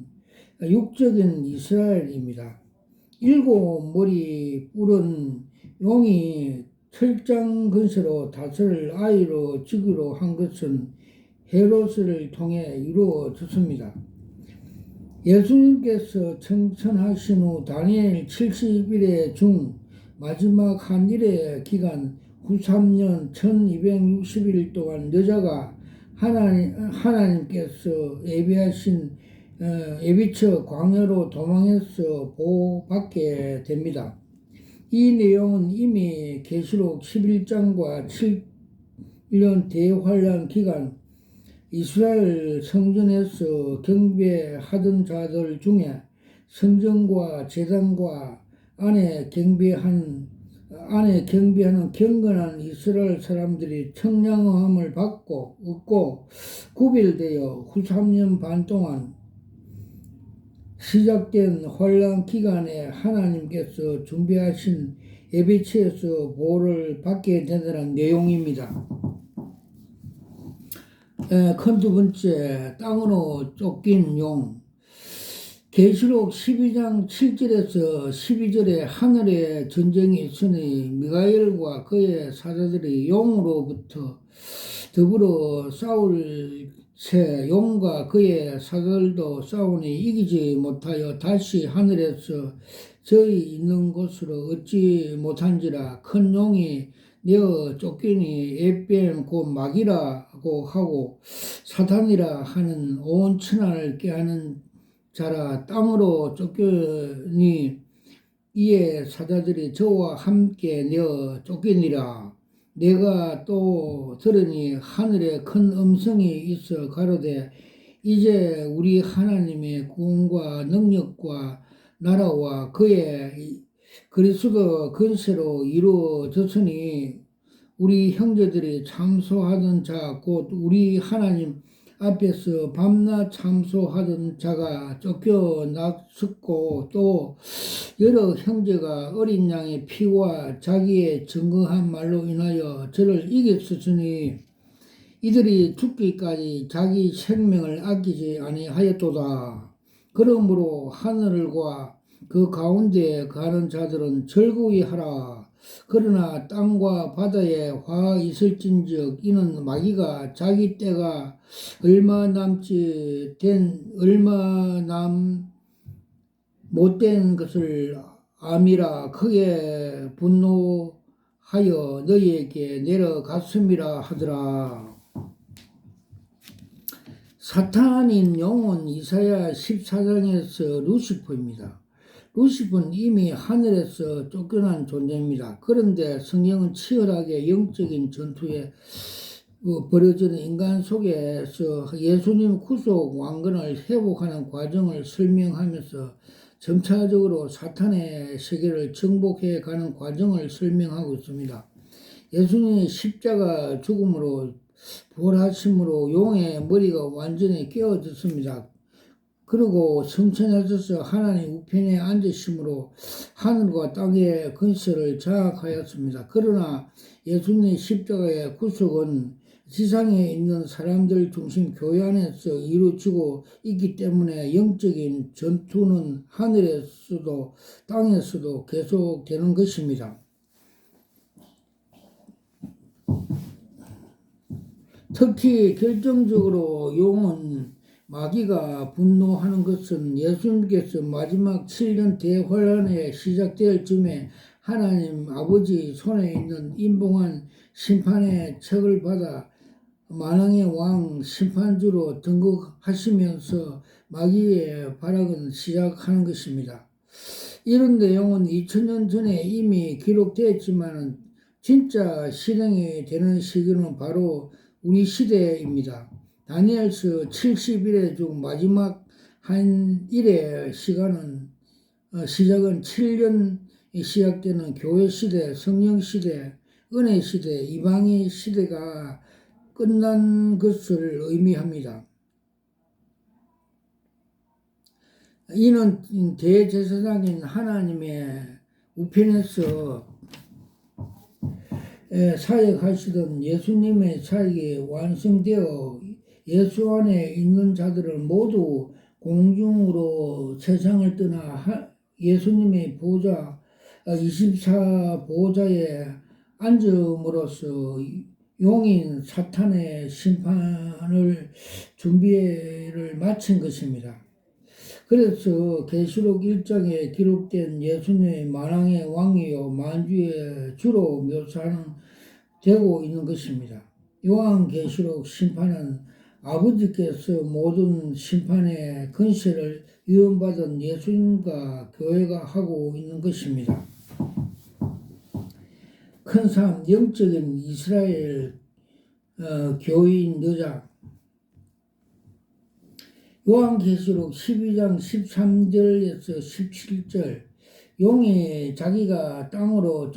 육적인 이스라엘입니다. 7 머리 뿔은 용이 철장 근세로 다스릴 아이로 지기로 한 것은 헤롯을 통해 이루어졌습니다. 예수님께서 청천하신 후 다니엘 70일의 중 마지막 한 일의 기간 후 3년 1260일 동안 여자가 하나님께서 예비하신 예비처 광야로 도망해서 보호받게 됩니다. 이 내용은 이미 계시록 11장과 7년 대환란 기간 이스라엘 성전에서 경배하던 자들 중에 성전과 제단과 안에 경배하는 경건한 이스라엘 사람들이 청량함을 받고 얻고 구별되어 후 3년 반 동안 시작된 환란 기간에 하나님께서 준비하신 예배처에서 보호를 받게 되는 내용입니다. 큰 두 번째, 땅으로 쫓긴 용. 계시록 12장 7절에서 12절에 하늘에 전쟁이 있으니 미가엘과 그의 사자들이 용으로부터 더불어 싸울 새 용과 그의 사자들도 싸우니 이기지 못하여 다시 하늘에서 저희 있는 곳으로 얻지 못한지라. 큰 용이 내어 쫓기니 에뱀 곧 마귀라고 하고 사탄이라 하는 온 천하를 꾀하는 자라. 땅으로 쫓기니 이에 사자들이 저와 함께 내어 쫓기니라. 내가 또 들으니 하늘에 큰 음성이 있어 가로되 이제 우리 하나님의 구원과 능력과 나라와 그의 그리스도 근세로 이루어졌으니 우리 형제들이 참소하던 자 곧 우리 하나님 앞에서 밤낮 참소하던 자가 쫓겨났었고 또 여러 형제가 어린 양의 피와 자기의 증거한 말로 인하여 저를 이겼으니 이들이 죽기까지 자기 생명을 아끼지 아니하였도다. 그러므로 하늘과 그 가운데에 가는 자들은 즐거이 하라. 그러나 땅과 바다에 화 있을진즉 이는 마귀가 자기 때가 얼마 못된 것을 암이라 크게 분노하여 너희에게 내려갔음이라 하더라. 사탄인 영은 이사야 14장에서 루시퍼입니다. 루시퍼는 이미 하늘에서 쫓겨난 존재입니다. 그런데 성경은 치열하게 영적인 전투에 벌어지는 인간 속에서 예수님 구속 왕권을 회복하는 과정을 설명하면서 점차적으로 사탄의 세계를 정복해 가는 과정을 설명하고 있습니다. 예수님의 십자가 죽음으로 부활하심으로 용의 머리가 완전히 깨어졌습니다. 그리고 성천하셔서 하나님 우편에 앉으심으로 하늘과 땅의 근세를 장악하였습니다. 그러나 예수님의 십자가의 구속은 지상에 있는 사람들 중심 교회 안에서 이루어지고 있기 때문에 영적인 전투는 하늘에서도 땅에서도 계속되는 것입니다. 특히 결정적으로 용은 마귀가 분노하는 것은 예수님께서 마지막 7년 대환란에 시작될 즈음에 하나님 아버지 손에 있는 임봉한 심판의 책을 받아 만왕의 왕 심판주로 등극하시면서 마귀의 발악은 시작하는 것입니다. 이런 내용은 2000년 전에 이미 기록되었지만 진짜 실행이 되는 시기는 바로 우리 시대입니다. 다니엘서 70일의 중 마지막 한 일의 시작은 7년이 시작되는 교회 시대, 성령 시대, 은혜 시대, 이방의 시대가 끝난 것을 의미합니다. 이는 대제사장인 하나님의 우편에서 사역하시던 예수님의 사역이 완성되어 예수 안에 있는 자들을 모두 공중으로 세상을 떠나 예수님의 보좌 24보좌에 앉음으로써 용인 사탄의 심판을 준비를 마친 것입니다. 그래서 계시록 1장에 기록된 예수님의 만왕의 왕이요 만주의 주로 되고 있는 것입니다. 요한계시록 심판은 아버지께서 모든 심판의 권세를 위임받은 예수님과 교회가 하고 있는 것입니다. 큰 삶, 영적인 이스라엘 교인 여자. 요한계시록 12장 13절에서 17절. 용이 자기가 땅으로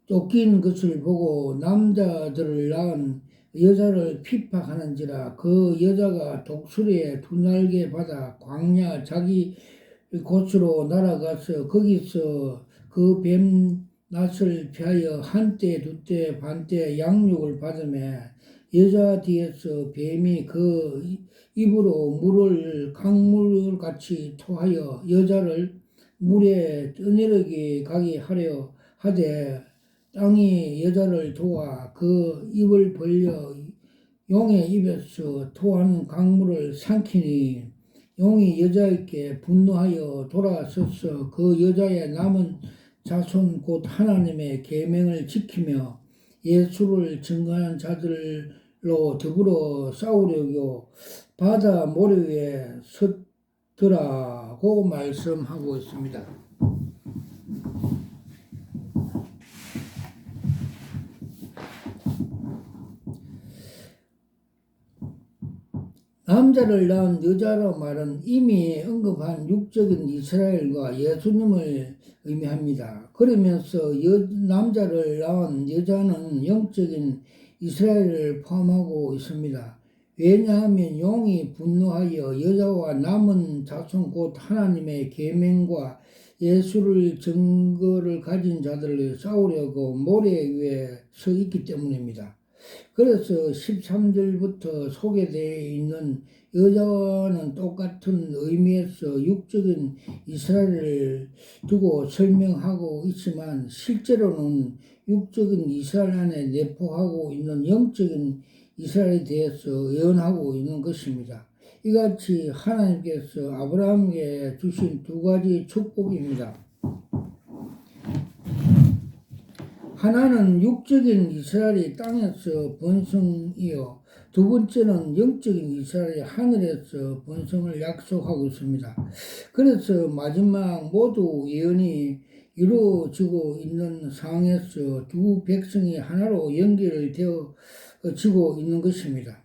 쫓긴 것을 보고 남자들을 낳은 여자를 핍박하는지라. 그 여자가 독수리의 두 날개 받아 광야 자기 곳으로 날아가서 거기서 그 뱀 낯을 피하여 한때 두때 반때 양육을 받으며 여자 뒤에서 뱀이 그 입으로 물을 강물같이 토하여 여자를 물에 떠내려게 가게 하려 하되 땅이 여자를 도와 그 입을 벌려 용의 입에서 토한 강물을 삼키니 용이 여자에게 분노하여 돌아서서 그 여자의 남은 자손 곧 하나님의 계명을 지키며 예수를 증거하는 자들로 더불어 싸우려고 바다 모래 위에 섰더라고 말씀하고 있습니다. 남자를 낳은 여자로 말은 이미 언급한 육적인 이스라엘과 예수님을 의미합니다. 그러면서 남자를 낳은 여자는 영적인 이스라엘을 포함하고 있습니다. 왜냐하면 용이 분노하여 여자와 남은 자손 곧 하나님의 계명과 예수를 증거를 가진 자들을 싸우려고 모래 위에 서 있기 때문입니다. 그래서 13절부터 소개되어 있는 여자와는 똑같은 의미에서 육적인 이스라엘을 두고 설명하고 있지만 실제로는 육적인 이스라엘 안에 내포하고 있는 영적인 이스라엘에 대해서 예언하고 있는 것입니다. 이같이 하나님께서 아브라함에게 주신 두 가지 축복입니다. 하나는 육적인 이스라엘이 땅에서 번성이요, 두 번째는 영적인 이스라엘이 하늘에서 번성을 약속하고 있습니다. 그래서 마지막 모두 예언이 이루어지고 있는 상황에서 두 백성이 하나로 연결되어지고 있는 것입니다.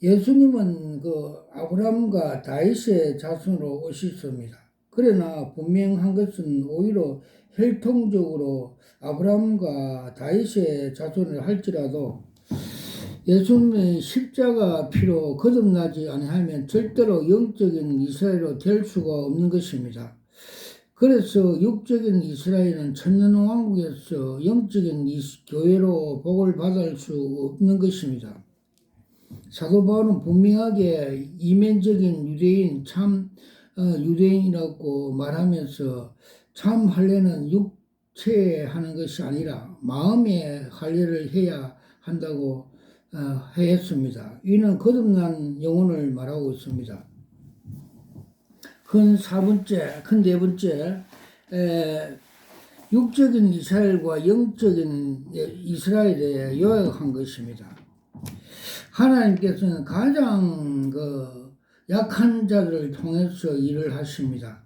예수님은 아브라함과 다윗의 자손으로 오셨습니다. 그러나 분명한 것은 오히려 혈통적으로 아브라함과 다윗의 자손을 할지라도 예수님의 십자가 피로 거듭나지 아니하면 절대로 영적인 이스라엘로 될 수가 없는 것입니다. 그래서 육적인 이스라엘은 천년왕국에서 영적인 교회로 복을 받을 수 없는 것입니다. 사도 바울은 분명하게 이면적인 유대인, 참 유대인이라고 말하면서 참 할례는 육체에 하는 것이 아니라 마음의 할례를 해야 한다고 했습니다. 이는 거듭난 영혼을 말하고 있습니다. 큰 네 번째, 육적인 이스라엘과 영적인 이스라엘에 요약한 것입니다. 하나님께서는 가장 약한 자들을 통해서 일을 하십니다.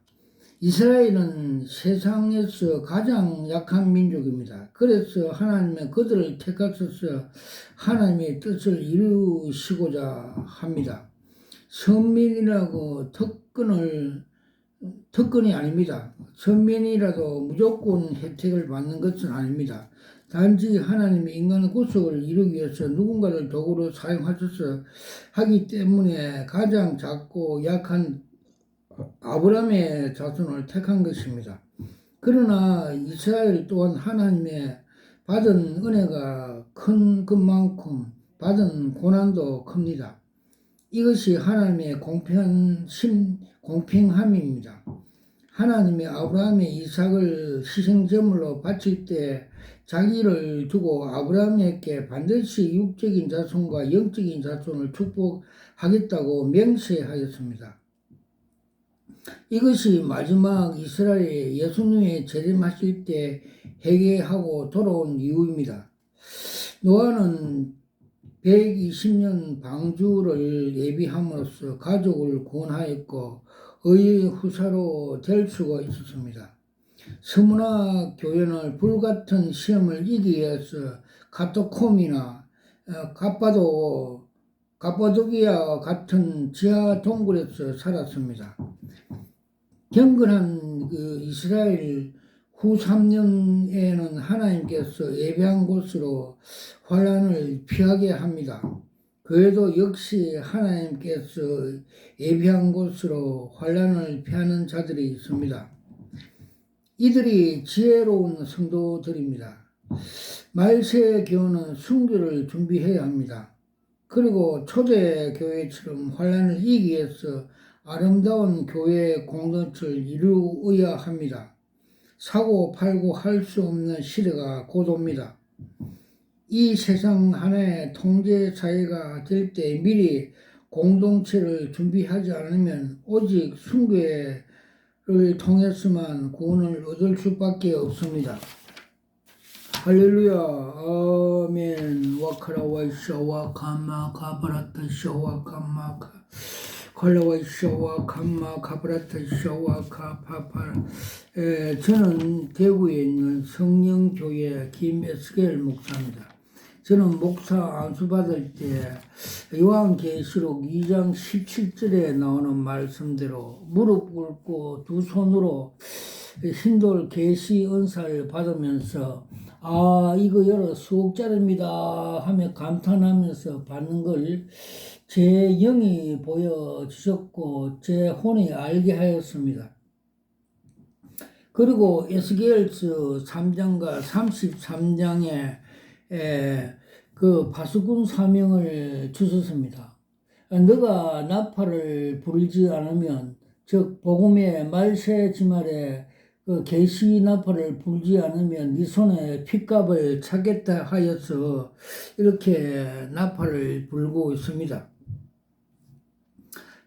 이스라엘은 세상에서 가장 약한 민족입니다. 그래서 하나님은 그들을 택하셔서 하나님의 뜻을 이루시고자 합니다. 선민이라고 특권이 아닙니다. 선민이라도 무조건 혜택을 받는 것은 아닙니다. 단지 하나님이 인간의 구속을 이루기 위해서 누군가를 도구로 사용하셔서 하기 때문에 가장 작고 약한 아브라함의 자손을 택한 것입니다. 그러나 이스라엘 또한 하나님의 받은 은혜가 큰 것만큼 받은 고난도 큽니다. 이것이 하나님의 공평함입니다. 하나님이 아브라함의 이삭을 희생제물로 바칠 때 자기를 두고 아브라함에게 반드시 육적인 자손과 영적인 자손을 축복하겠다고 맹세하였습니다. 이것이 마지막 이스라엘 예수님의 재림하실 때 회개하고 돌아온 이유입니다. 노아는 120년 방주를 예비함으로써 가족을 구원하였고 의의 후사로 될 수가 있었습니다. 서문화 교회는 불같은 시험을 이기기 위해서 카토콤이나 가파도기아 같은 지하 동굴에서 살았습니다. 경건한 이스라엘 후 3년에는 하나님께서 예배한 곳으로 환란을 피하게 합니다. 교회도 역시 하나님께서 예배한 곳으로 환란을 피하는 자들이 있습니다. 이들이 지혜로운 성도들입니다. 말세 교회는 순교를 준비해야 합니다. 그리고 초대 교회처럼 환란을 이기기 위해서 아름다운 교회 공동체를 이루어야 합니다. 사고 팔고 할 수 없는 시대가 곧 옵니다. 이 세상 하나의 통제 사회가 될 때 미리 공동체를 준비하지 않으면 오직 순교회를 통해서만 구원을 얻을 수밖에 없습니다. 할렐루야. 아멘. 와카라와이샤와 카마 카바라타 샤와 카마 콜라와이샤와 카마 카바라타 샤와 카파파. 저는 대구에 있는 성령교회 김에스겔 목사입니다. 저는 목사 안수 받을 때 요한계시록 2장 17절에 나오는 말씀대로 무릎 꿇고 두 손으로 흰돌 계시 은사를 받으면서 이거 여러 수억짜리입니다 하며 감탄하면서 받는 걸 제 영이 보여주셨고 제 혼이 알게 하였습니다. 그리고 에스겔서 3장과 33장에 그 바수군 사명을 주셨습니다. 너가 나팔을 불지 않으면, 즉 복음의 말세 지말에 그 계시 나팔을 불지 않으면 네 손에 핏값을 차겠다 하여서 이렇게 나팔을 불고 있습니다.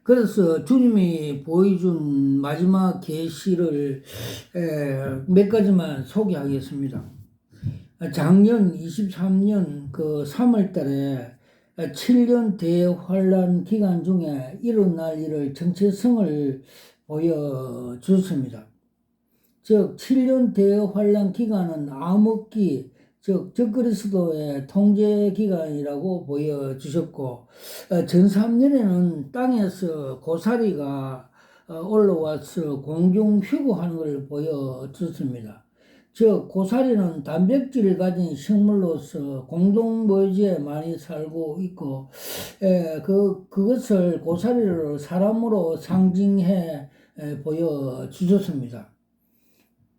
그래서 주님이 보여준 마지막 계시를 몇 가지만 소개하겠습니다. 작년 23년 그 3월 달에 7년 대환란 기간 중에 일어날 일을 정체성을 보여주셨습니다. 즉 7년 대환란 기간은 암흑기, 즉 적그리스도의 통제 기간이라고 보여주셨고 전 3년에는 땅에서 고사리가 올라와서 공중 휴거하는 것을 보여주셨습니다. 즉 고사리는 단백질을 가진 식물로서 공동묘지에 많이 살고 있고 그것을 고사리를 사람으로 상징해 보여주셨습니다.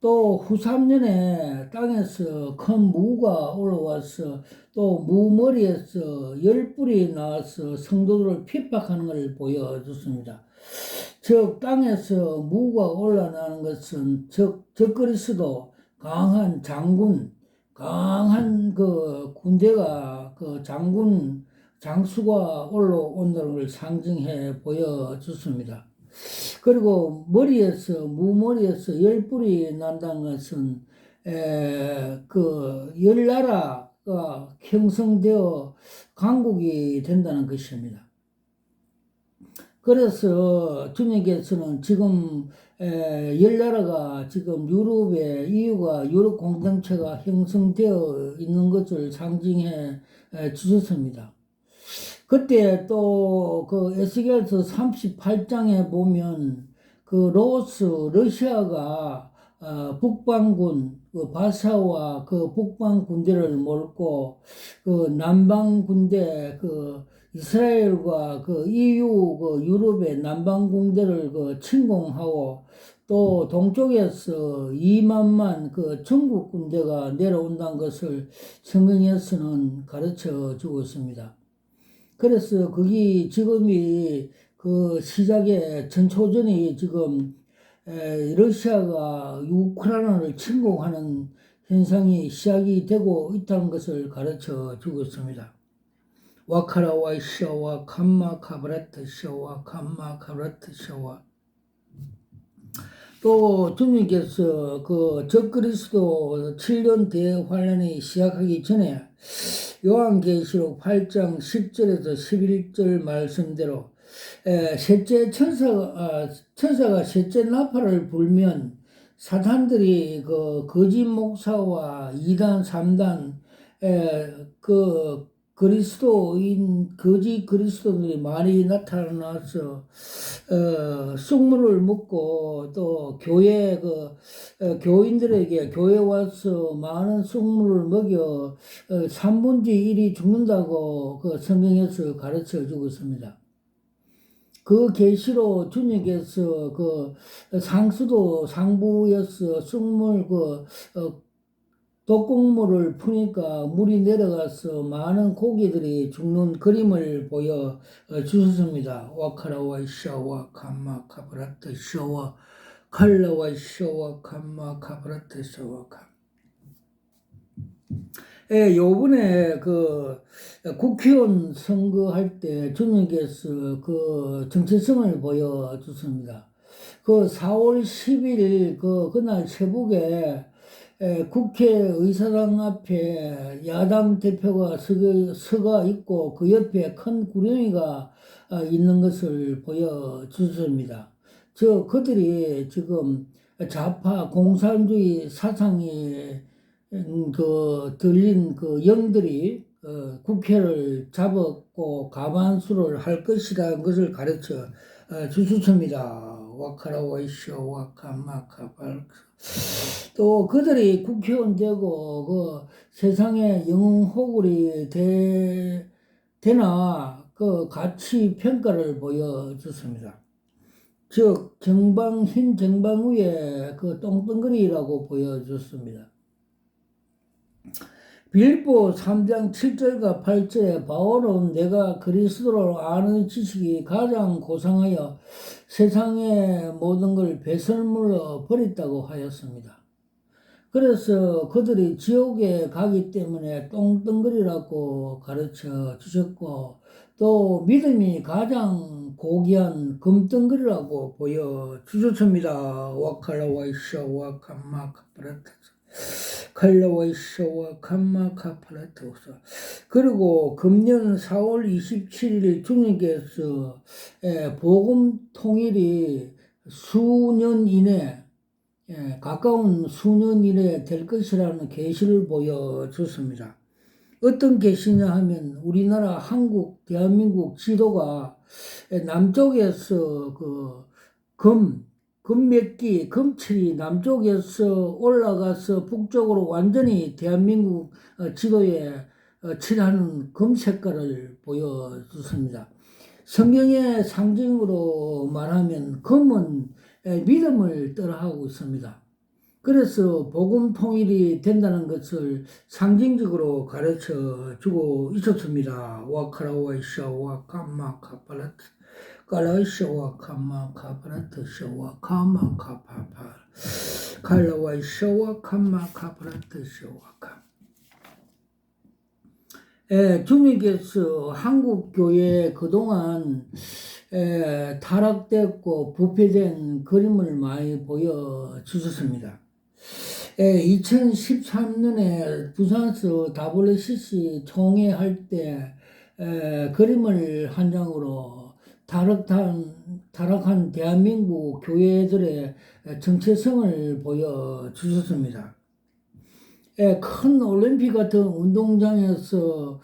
또 후 3년에 땅에서 큰 무가 올라와서 또 무 머리에서 열불이 나와서 성도들을 핍박하는 것을 보여줬습니다. 즉 땅에서 무가 올라나는 것은 적그리스도 강한 장군, 강한 그 군대가 그 장수가 올라온다는 걸 상징해 보여줬습니다. 그리고 무머리에서 열불이 난다는 것은 그 열나라가 형성되어 강국이 된다는 것입니다. 그래서 주님께서는 지금 열나라가 지금 유럽의 EU가 유럽 공동체가 형성되어 있는 것을 상징해 주셨습니다. 그때 또 그 에스겔서 38장에 보면 그 러시아가 북방군 그 바사와 그 북방 군대를 몰고 그 남방 군대 그 이스라엘과 그 EU 그 유럽의 남방 군대를 그 침공하고 또 동쪽에서 2만만 그 중국 군대가 내려온다는 것을 성경에서는 가르쳐 주고 있습니다. 그래서 거기 지금이 그 시작에 전초전이 지금 러시아가 우크라이나를 침공하는 현상이 시작이 되고 있다는 것을 가르쳐 주고 있습니다. 와카라와 샤와 캄마 카브라트 샤와 캄마 카브라트 샤와. 또 주님께서 그 적그리스도 7년 대환란이 시작하기 전에 요한계시록 8장 10절에서 11절 말씀대로 셋째 천사가 셋째 나팔을 불면 사탄들이 그 거짓 목사와 2단, 3단 그 그리스도인 거짓 그리스도들이 많이 나타나서 쑥물을 먹고 또 교회 교인들에게 교회 와서 많은 쑥물을 먹여 3분의 1이 죽는다고 그 성경에서 가르쳐 주고 있습니다. 그 계시로 주님께서 그 상수도 상부에서 쑥물 독극물을 푸니까 물이 내려가서 많은 고기들이 죽는 그림을 보여 주셨습니다. 와카라와 샤와 감마 카브라트 샤와 칼라와 샤와 감마 카브라트 샤와 감. 요번에 그 국회의원 선거할 때 주님께서 그 정체성을 보여줬습니다. 그 4월 10일 그날 새벽에 국회의사당 앞에 야당 대표가 서가 있고 그 옆에 큰 구렁이가 있는 것을 보여주셨습니다. 그들이 지금 좌파 공산주의 사상이 들린 그 영들이 국회를 잡았고 가만수를 할 것이라는 것을 가르쳐 주셨습니다. 와카라와이쇼 와카마카발. 또 그들이 국회의원 되고 그 세상에 영웅호굴이 되나 그 가치 평가를 보여줬습니다. 즉 흰 정방 위에 그 똥덩거리라고 보여줬습니다. 빌보 3장 7절과 8절에 바울은 내가 그리스도를 아는 지식이 가장 고상하여 세상의 모든 걸 배설물로 버렸다고 하였습니다. 그래서 그들이 지옥에 가기 때문에 똥덩거리라고 가르쳐 주셨고 또 믿음이 가장 고귀한 금덩거리라고 보여주셨습니다. 와칼라와이샤 와캄마카프라타스 칼라와이샤와 캄마카파라토스. 그리고 금년 4월 27일 주님께서 복음 통일이 수년 이내 가까운 수년 이내 될 것이라는 계시를 보여줬습니다. 어떤 계시냐 하면 우리나라 한국 대한민국 지도가 남쪽에서 금몇기, 금칠이 남쪽에서 올라가서 북쪽으로 완전히 대한민국 지도에 칠하는 금 색깔을 보여줬습니다. 성경의 상징으로 말하면 금은 믿음을 따라하고 있습니다. 그래서 복음 통일이 된다는 것을 상징적으로 가르쳐 주고 있었습니다. 와카라와이샤 와카마카팔라트 칼라이샤와 카마카파라트샤와 카마카파파 칼라와이샤와 카마카파라트샤와 카. 주님께서 한국 교회에 그동안 타락됐고 부패된 그림을 많이 보여주셨습니다. 2013년에 부산서 WCC 총회할 때 그림을 한 장으로 타락한 대한민국 교회들의 정체성을 보여주셨습니다. 큰 올림픽 같은 운동장에서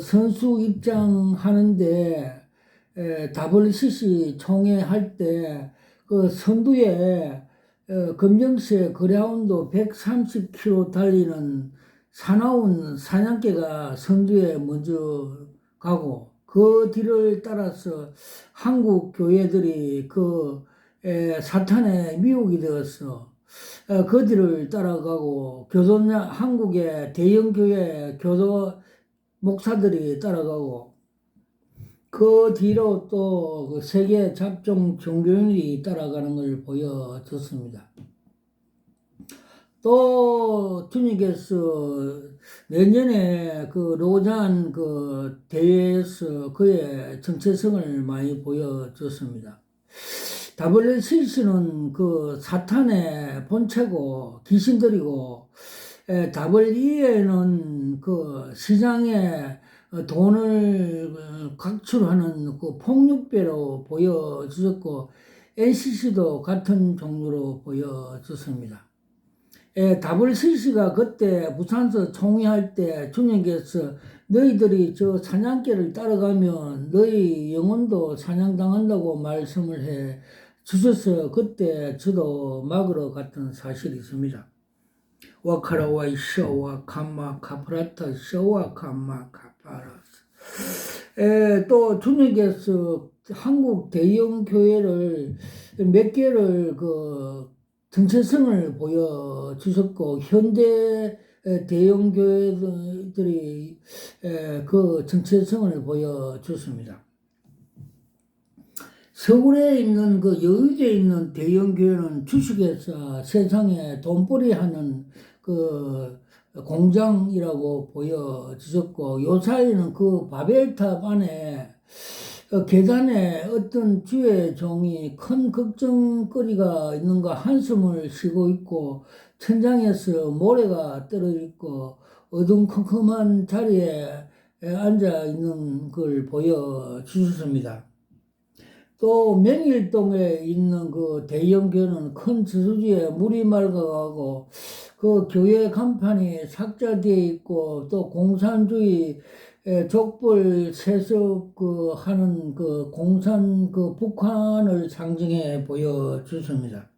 선수 입장하는데 WCC 총회할 때 그 선두에 검정색 그라운드 130km 달리는 사나운 사냥개가 선두에 먼저 가고 그 뒤를 따라서 한국 교회들이 사탄의 미혹이 되어서 그 뒤를 따라가고 한국의 대형 교회 교도 목사들이 따라가고 그 뒤로 또 세계 잡종 종교인이 따라가는 걸 보여줬습니다. 또 주님께서 내년에 그 로잔 그 대회에서 그의 정체성을 많이 보여줬습니다. WCC는 그 사탄의 본체고 귀신들이고, WE에는 그 시장에 돈을 각출하는 그 폭력배로 보여주셨고, NCC도 같은 종류로 보여졌습니다. WCC가 그때 부산서 총회할 때 주님께서 너희들이 저 사냥개를 따라가면 너희 영혼도 사냥당한다고 말씀을 해 주셔서 그때 저도 막으러 갔던 사실이 있습니다. 와카라와이 셔와 카마 카프라타 셔와 카마 카파라스. 또 주님께서 한국 대형 교회를 몇 개를 그 정체성을 보여주셨고, 현대 대형 교회들이 그 정체성을 보여줬습니다. 서울에 있는 그 여의도에 있는 대형 교회는 주식회사 세상에 돈벌이 하는 그 공장이라고 보여주셨고, 요 사이는 그 바벨탑 안에 계단에 어떤 주의 종이 큰 걱정거리가 있는가 한숨을 쉬고 있고, 천장에서 모래가 떨어져 있고 어둠컴컴한 자리에 앉아 있는 걸 보여주셨습니다. 또 명일동에 있는 그 대형교회는 큰 저수지에 물이 맑아가고 그 교회 간판이 삭자되어 있고, 또 공산주의 족벌 세습 그 하는 그 공산 그 북한을 상징해 보여주습니다.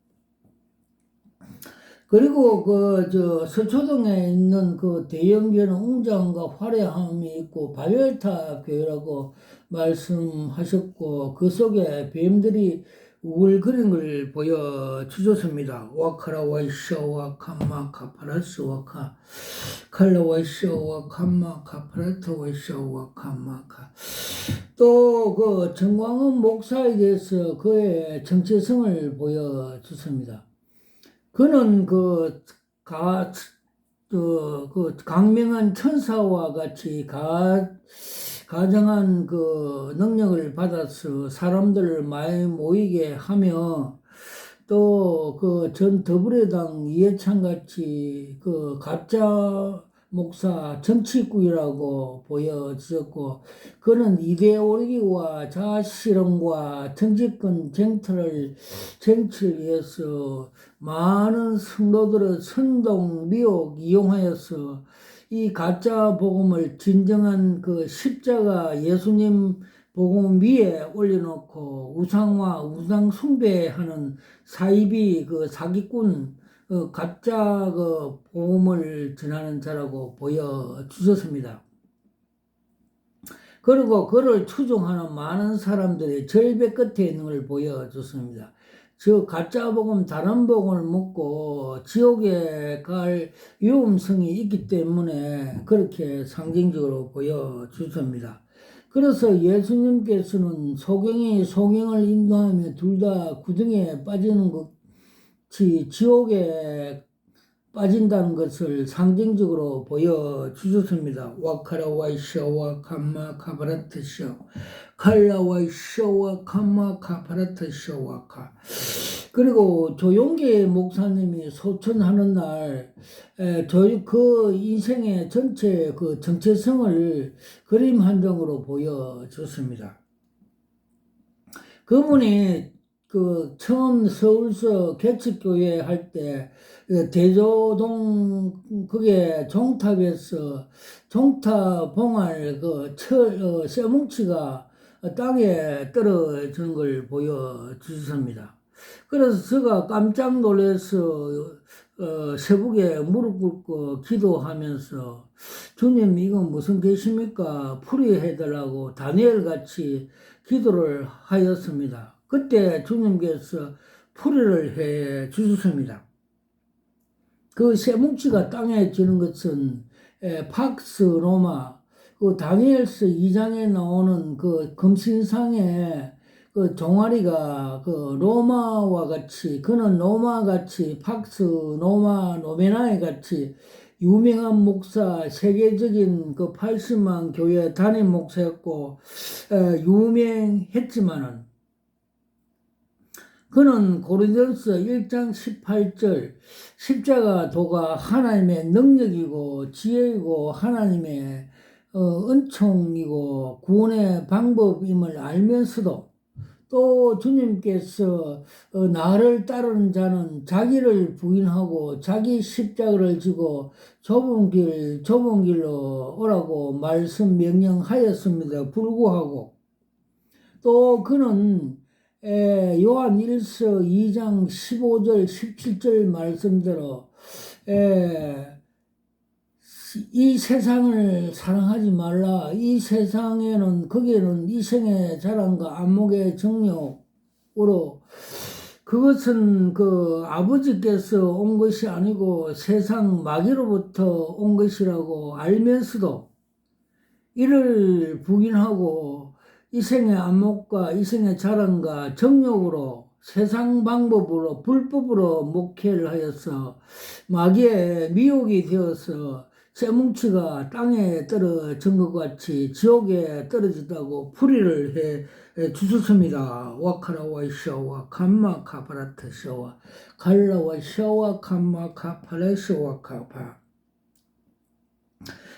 그리고 그 저 서초동에 있는 그 대형교회는 웅장과 화려함이 있고 바벨탑 교회라고 말씀하셨고, 그 속에 뱀들이 우글거리는 걸 보여주셨습니다. 와카라 와이샤와 캄마 카파라스 와카 칼라 와이샤와 캄마 카파라트 와이샤와 캄마카. 또 그 정광훈 목사에 대해서 그의 정체성을 보여주습니다. 그는 그 강명한 천사와 같이 가정한 그 능력을 받아서 사람들을 많이 모이게 하며, 또 그 전 더불어당 이해찬 같이 그 가짜 목사 정치꾼이라고 보여졌고, 그는 이데올기와 자아실험과 정치권 쟁취를 위해서 많은 성도들의 선동 미혹 이용하여서 이 가짜 복음을 진정한 그 십자가 예수님 복음 위에 올려놓고 우상화 우상 숭배하는 사이비 그 사기꾼 가짜 그 복음을 전하는 자라고 보여주셨습니다. 그리고 그를 추종하는 많은 사람들이 절벽 끝에 있는 걸 보여줬습니다. 저 가짜 복음 다른 복음을 묻고 지옥에 갈 위험성이 있기 때문에 그렇게 상징적으로 보여주십니다. 그래서 예수님께서는 소경이 소경을 인도하며 둘 다 구덩이에 빠지는 것이 지옥에 빠진다는 것을 상징적으로 보여주셨습니다. 와카라와이샤와 캄마 카바라트샤 칼라와이샤와 캄마 카바라트샤 와카. 그리고 조용기 목사님이 소천하는 날 그 인생의 전체 그 정체성을 그림 한 장으로 보여줬습니다. 그분이 그 처음 서울서 개척교회 할 때 대조동 그게 종탑에서 종탑 봉알 그 쇠뭉치가 땅에 떨어지는 걸 보여주셨습니다. 그래서 제가 깜짝 놀라서 세북에 무릎 꿇고 기도하면서 주님 이건 무슨 계십니까? 풀이해달라고 다니엘 같이 기도를 하였습니다. 그때 주님께서 풀이를 해 주셨습니다. 그 쇠뭉치가 땅에 지는 것은 팍스 로마 그 다니엘서 2장에 나오는 그 금신상에 그 종아리가 그 로마와 같이, 그는 로마 같이, 팍스 로마 노메나이 같이 유명한 목사, 세계적인 그 80만 교회 담임 목사였고, 유명했지만은, 그는 고린도서 1장 18절 십자가 도가 하나님의 능력이고 지혜이고 하나님의 은총이고 구원의 방법임을 알면서도 또 주님께서 나를 따르는 자는 자기를 부인하고 자기 십자가를 지고 좁은 길로 오라고 말씀 명령하였습니다. 불구하고 또 그는 요한 1서 2장 15절 17절 말씀대로 이 세상을 사랑하지 말라. 이 세상에는 거기에는 이생의 자랑과 안목의 정욕으로 그것은 그 아버지께서 온 것이 아니고 세상 마귀로부터 온 것이라고 알면서도 이를 부인하고 이생의 안목과 이생의 자랑과 정욕으로 세상 방법으로 불법으로 목회를 하여서 마귀의 미혹이 되어서 쇠뭉치가 땅에 떨어진 것 같이 지옥에 떨어지다고 풀이를 해 주셨습니다. 와카라와 샤와 감마 카파라트 샤와 갈라와 샤와 감마 카파레샤와 카파.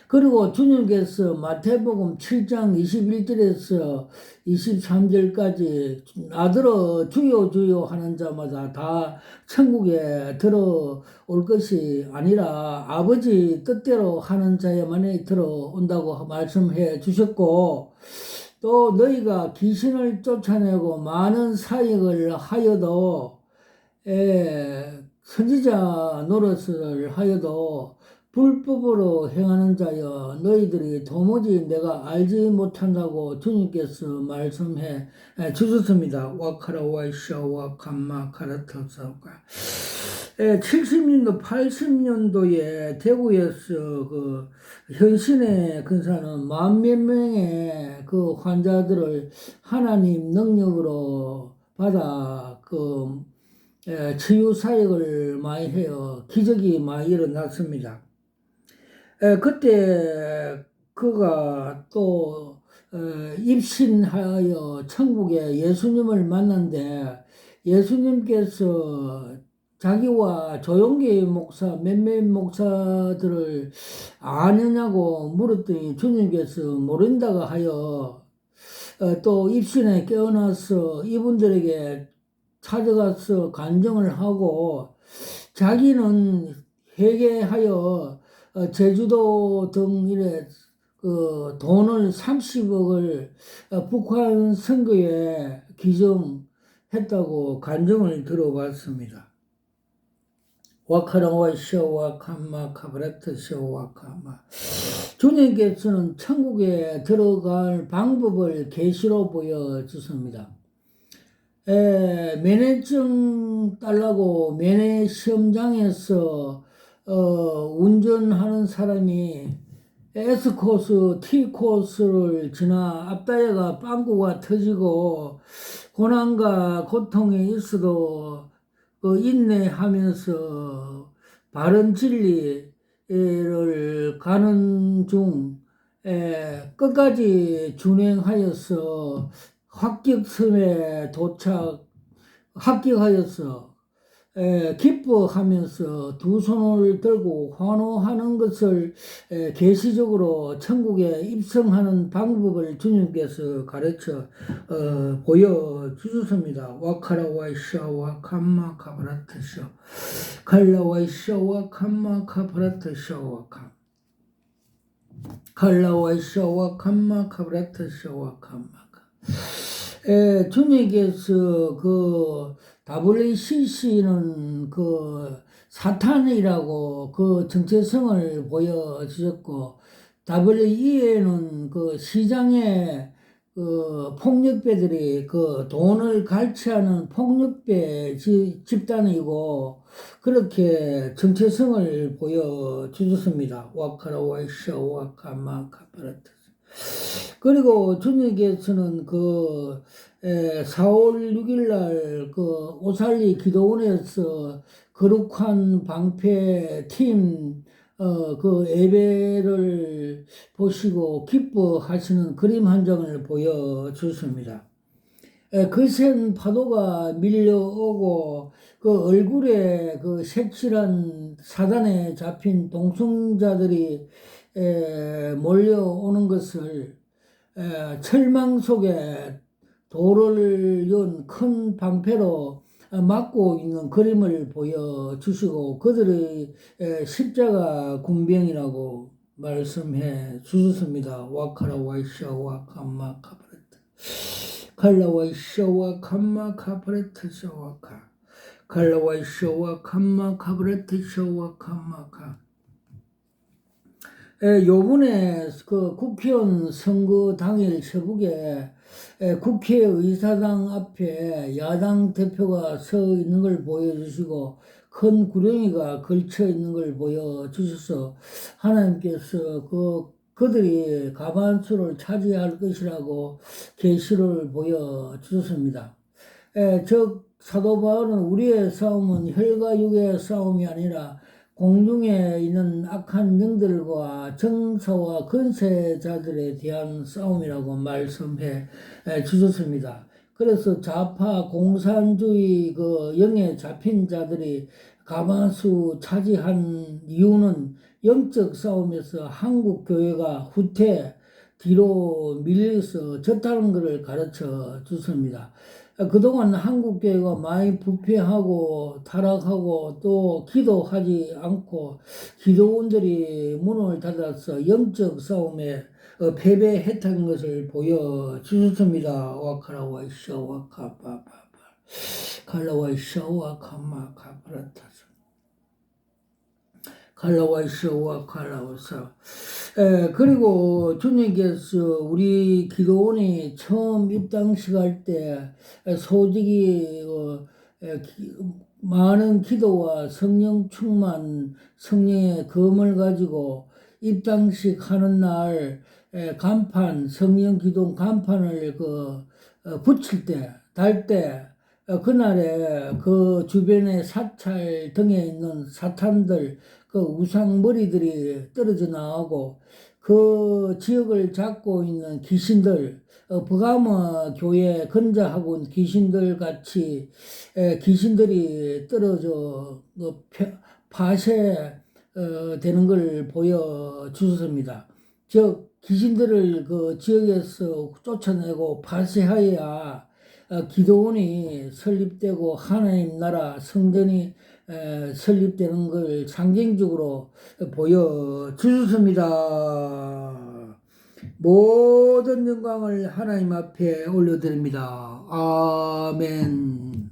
그리고 주님께서 마태복음 7장 21절에서 23절까지 나더러 주여 주여 하는 자마다 다 천국에 들어올 것이 아니라 아버지 뜻대로 하는 자야만이 들어온다고 말씀해 주셨고, 또 너희가 귀신을 쫓아내고 많은 사역을 하여도 선지자 노릇을 하여도 불법으로 행하는 자여 너희들이 도무지 내가 알지 못한다고 주님께서 말씀해 주셨습니다. 와카라와이샤와 감마카라타사가 70년도 80년도에 대구에서 그 현신의 근사는 만 몇 명의 그 환자들을 하나님 능력으로 받아 그 치유 사역을 많이 해요. 기적이 많이 일어났습니다. 그때 그가 또 입신하여 천국에 예수님을 만난데 예수님께서 자기와 조용기 목사 몇몇 목사들을 아느냐고 물었더니 주님께서 모른다고 하여 또 입신에 깨어나서 이분들에게 찾아가서 간증을 하고 자기는 회개하여 제주도 등 이래 그 돈을 30억을 북한 선거에 기증했다고 간증을 들어봤습니다. 와카라와 시오와 캄마 카브레트 시오와 캄마. 주님께서는 천국에 들어갈 방법을 계시로 보여주십니다. 면허증 딸라고 면허 시험장에서 운전하는 사람이 S코스, T코스를 지나 앞다리가 빵꾸가 터지고 고난과 고통이 있어도 인내하면서 바른 진리를 가는 중 끝까지 준행하여서 합격하여서 기뻐하면서 두 손을 들고 환호하는 것을 계시적으로 천국에 입성하는 방법을 주님께서 가르쳐 보여주셨습니다. 와카라와이샤와 캄마 카브라트쇼 칼라와이샤와 캄마 카브라트쇼와 칼라와이샤와 캄마 카브라트쇼와 캄마카. 주님께서 그 WCC는 그 사탄이라고 그 정체성을 보여주셨고, WEA는 그 시장에 그 폭력배들이 그 돈을 갈취하는 폭력배 집단이고, 그렇게 정체성을 보여주셨습니다. 와카라와이샤 와카마카파라트. 그리고 주님께서는 그 4월 6일 날 그 오살리 기도원에서 거룩한 방패 팀 그 예배를 보시고 기뻐하시는 그림 한 장을 보여주십니다. 거센 파도가 밀려오고 그 얼굴에 그 색칠한 사단에 잡힌 동성자들이 몰려오는 것을 철망 속에 돌을 연 큰 방패로 막고 있는 그림을 보여주시고 그들의 십자가 군병이라고 말씀해 주셨습니다. 와카라 와이샤 와카마 카브레트 칼라와이샤와 캄마 카브레트 샤와카 칼라와이샤와 캄마 카브레트 샤와 캄마카 요번에 그 국회의원 선거 당일 새벽에 국회의사당 앞에 야당 대표가 서 있는 걸 보여주시고 큰 구렁이가 걸쳐 있는 걸 보여주셔서 하나님께서 그들이 가반수를 차지할 것이라고 계시를 보여주셨습니다. 즉 사도 바울은 우리의 싸움은 혈과 육의 싸움이 아니라 공중에 있는 악한 영들과 정사와 권세자들에 대한 싸움이라고 말씀해 주셨습니다. 그래서 좌파 공산주의 그 영에 잡힌 자들이 가마수 차지한 이유는 영적 싸움에서 한국 교회가 후퇴 뒤로 밀려서 졌다는 것을 가르쳐 주십니다. 그동안 한국교회가 많이 부패하고 타락하고 또 기도하지 않고 기도원들이 문을 닫아서 영적 싸움에 패배했다는 것을 보여주셨습니다. 와카라와 샤와 카파파파 칼라와 샤와 카마 카프라타스 칼라와이샤와 칼라와사. 그리고 주님께서 우리 기도원이 처음 입당식 할 때 솔직히 많은 기도와 성령 충만, 성령의 검을 가지고 입당식 하는 날 간판, 성령 기도 간판을 붙일 때, 달 때, 그날에 그 주변에 사찰 등에 있는 사탄들, 그 우상머리들이 떨어져 나오고 그 지역을 잡고 있는 귀신들, 버가모 교회 근자하고 귀신들 같이 귀신들이 떨어져 파쇄 되는 걸 보여주셨습니다. 즉 귀신들을 그 지역에서 쫓아내고 파쇄하여야 기도원이 설립되고 하나님 나라 성전이 설립되는 걸 상징적으로 보여주셨습니다. 모든 영광을 하나님 앞에 올려드립니다. 아멘.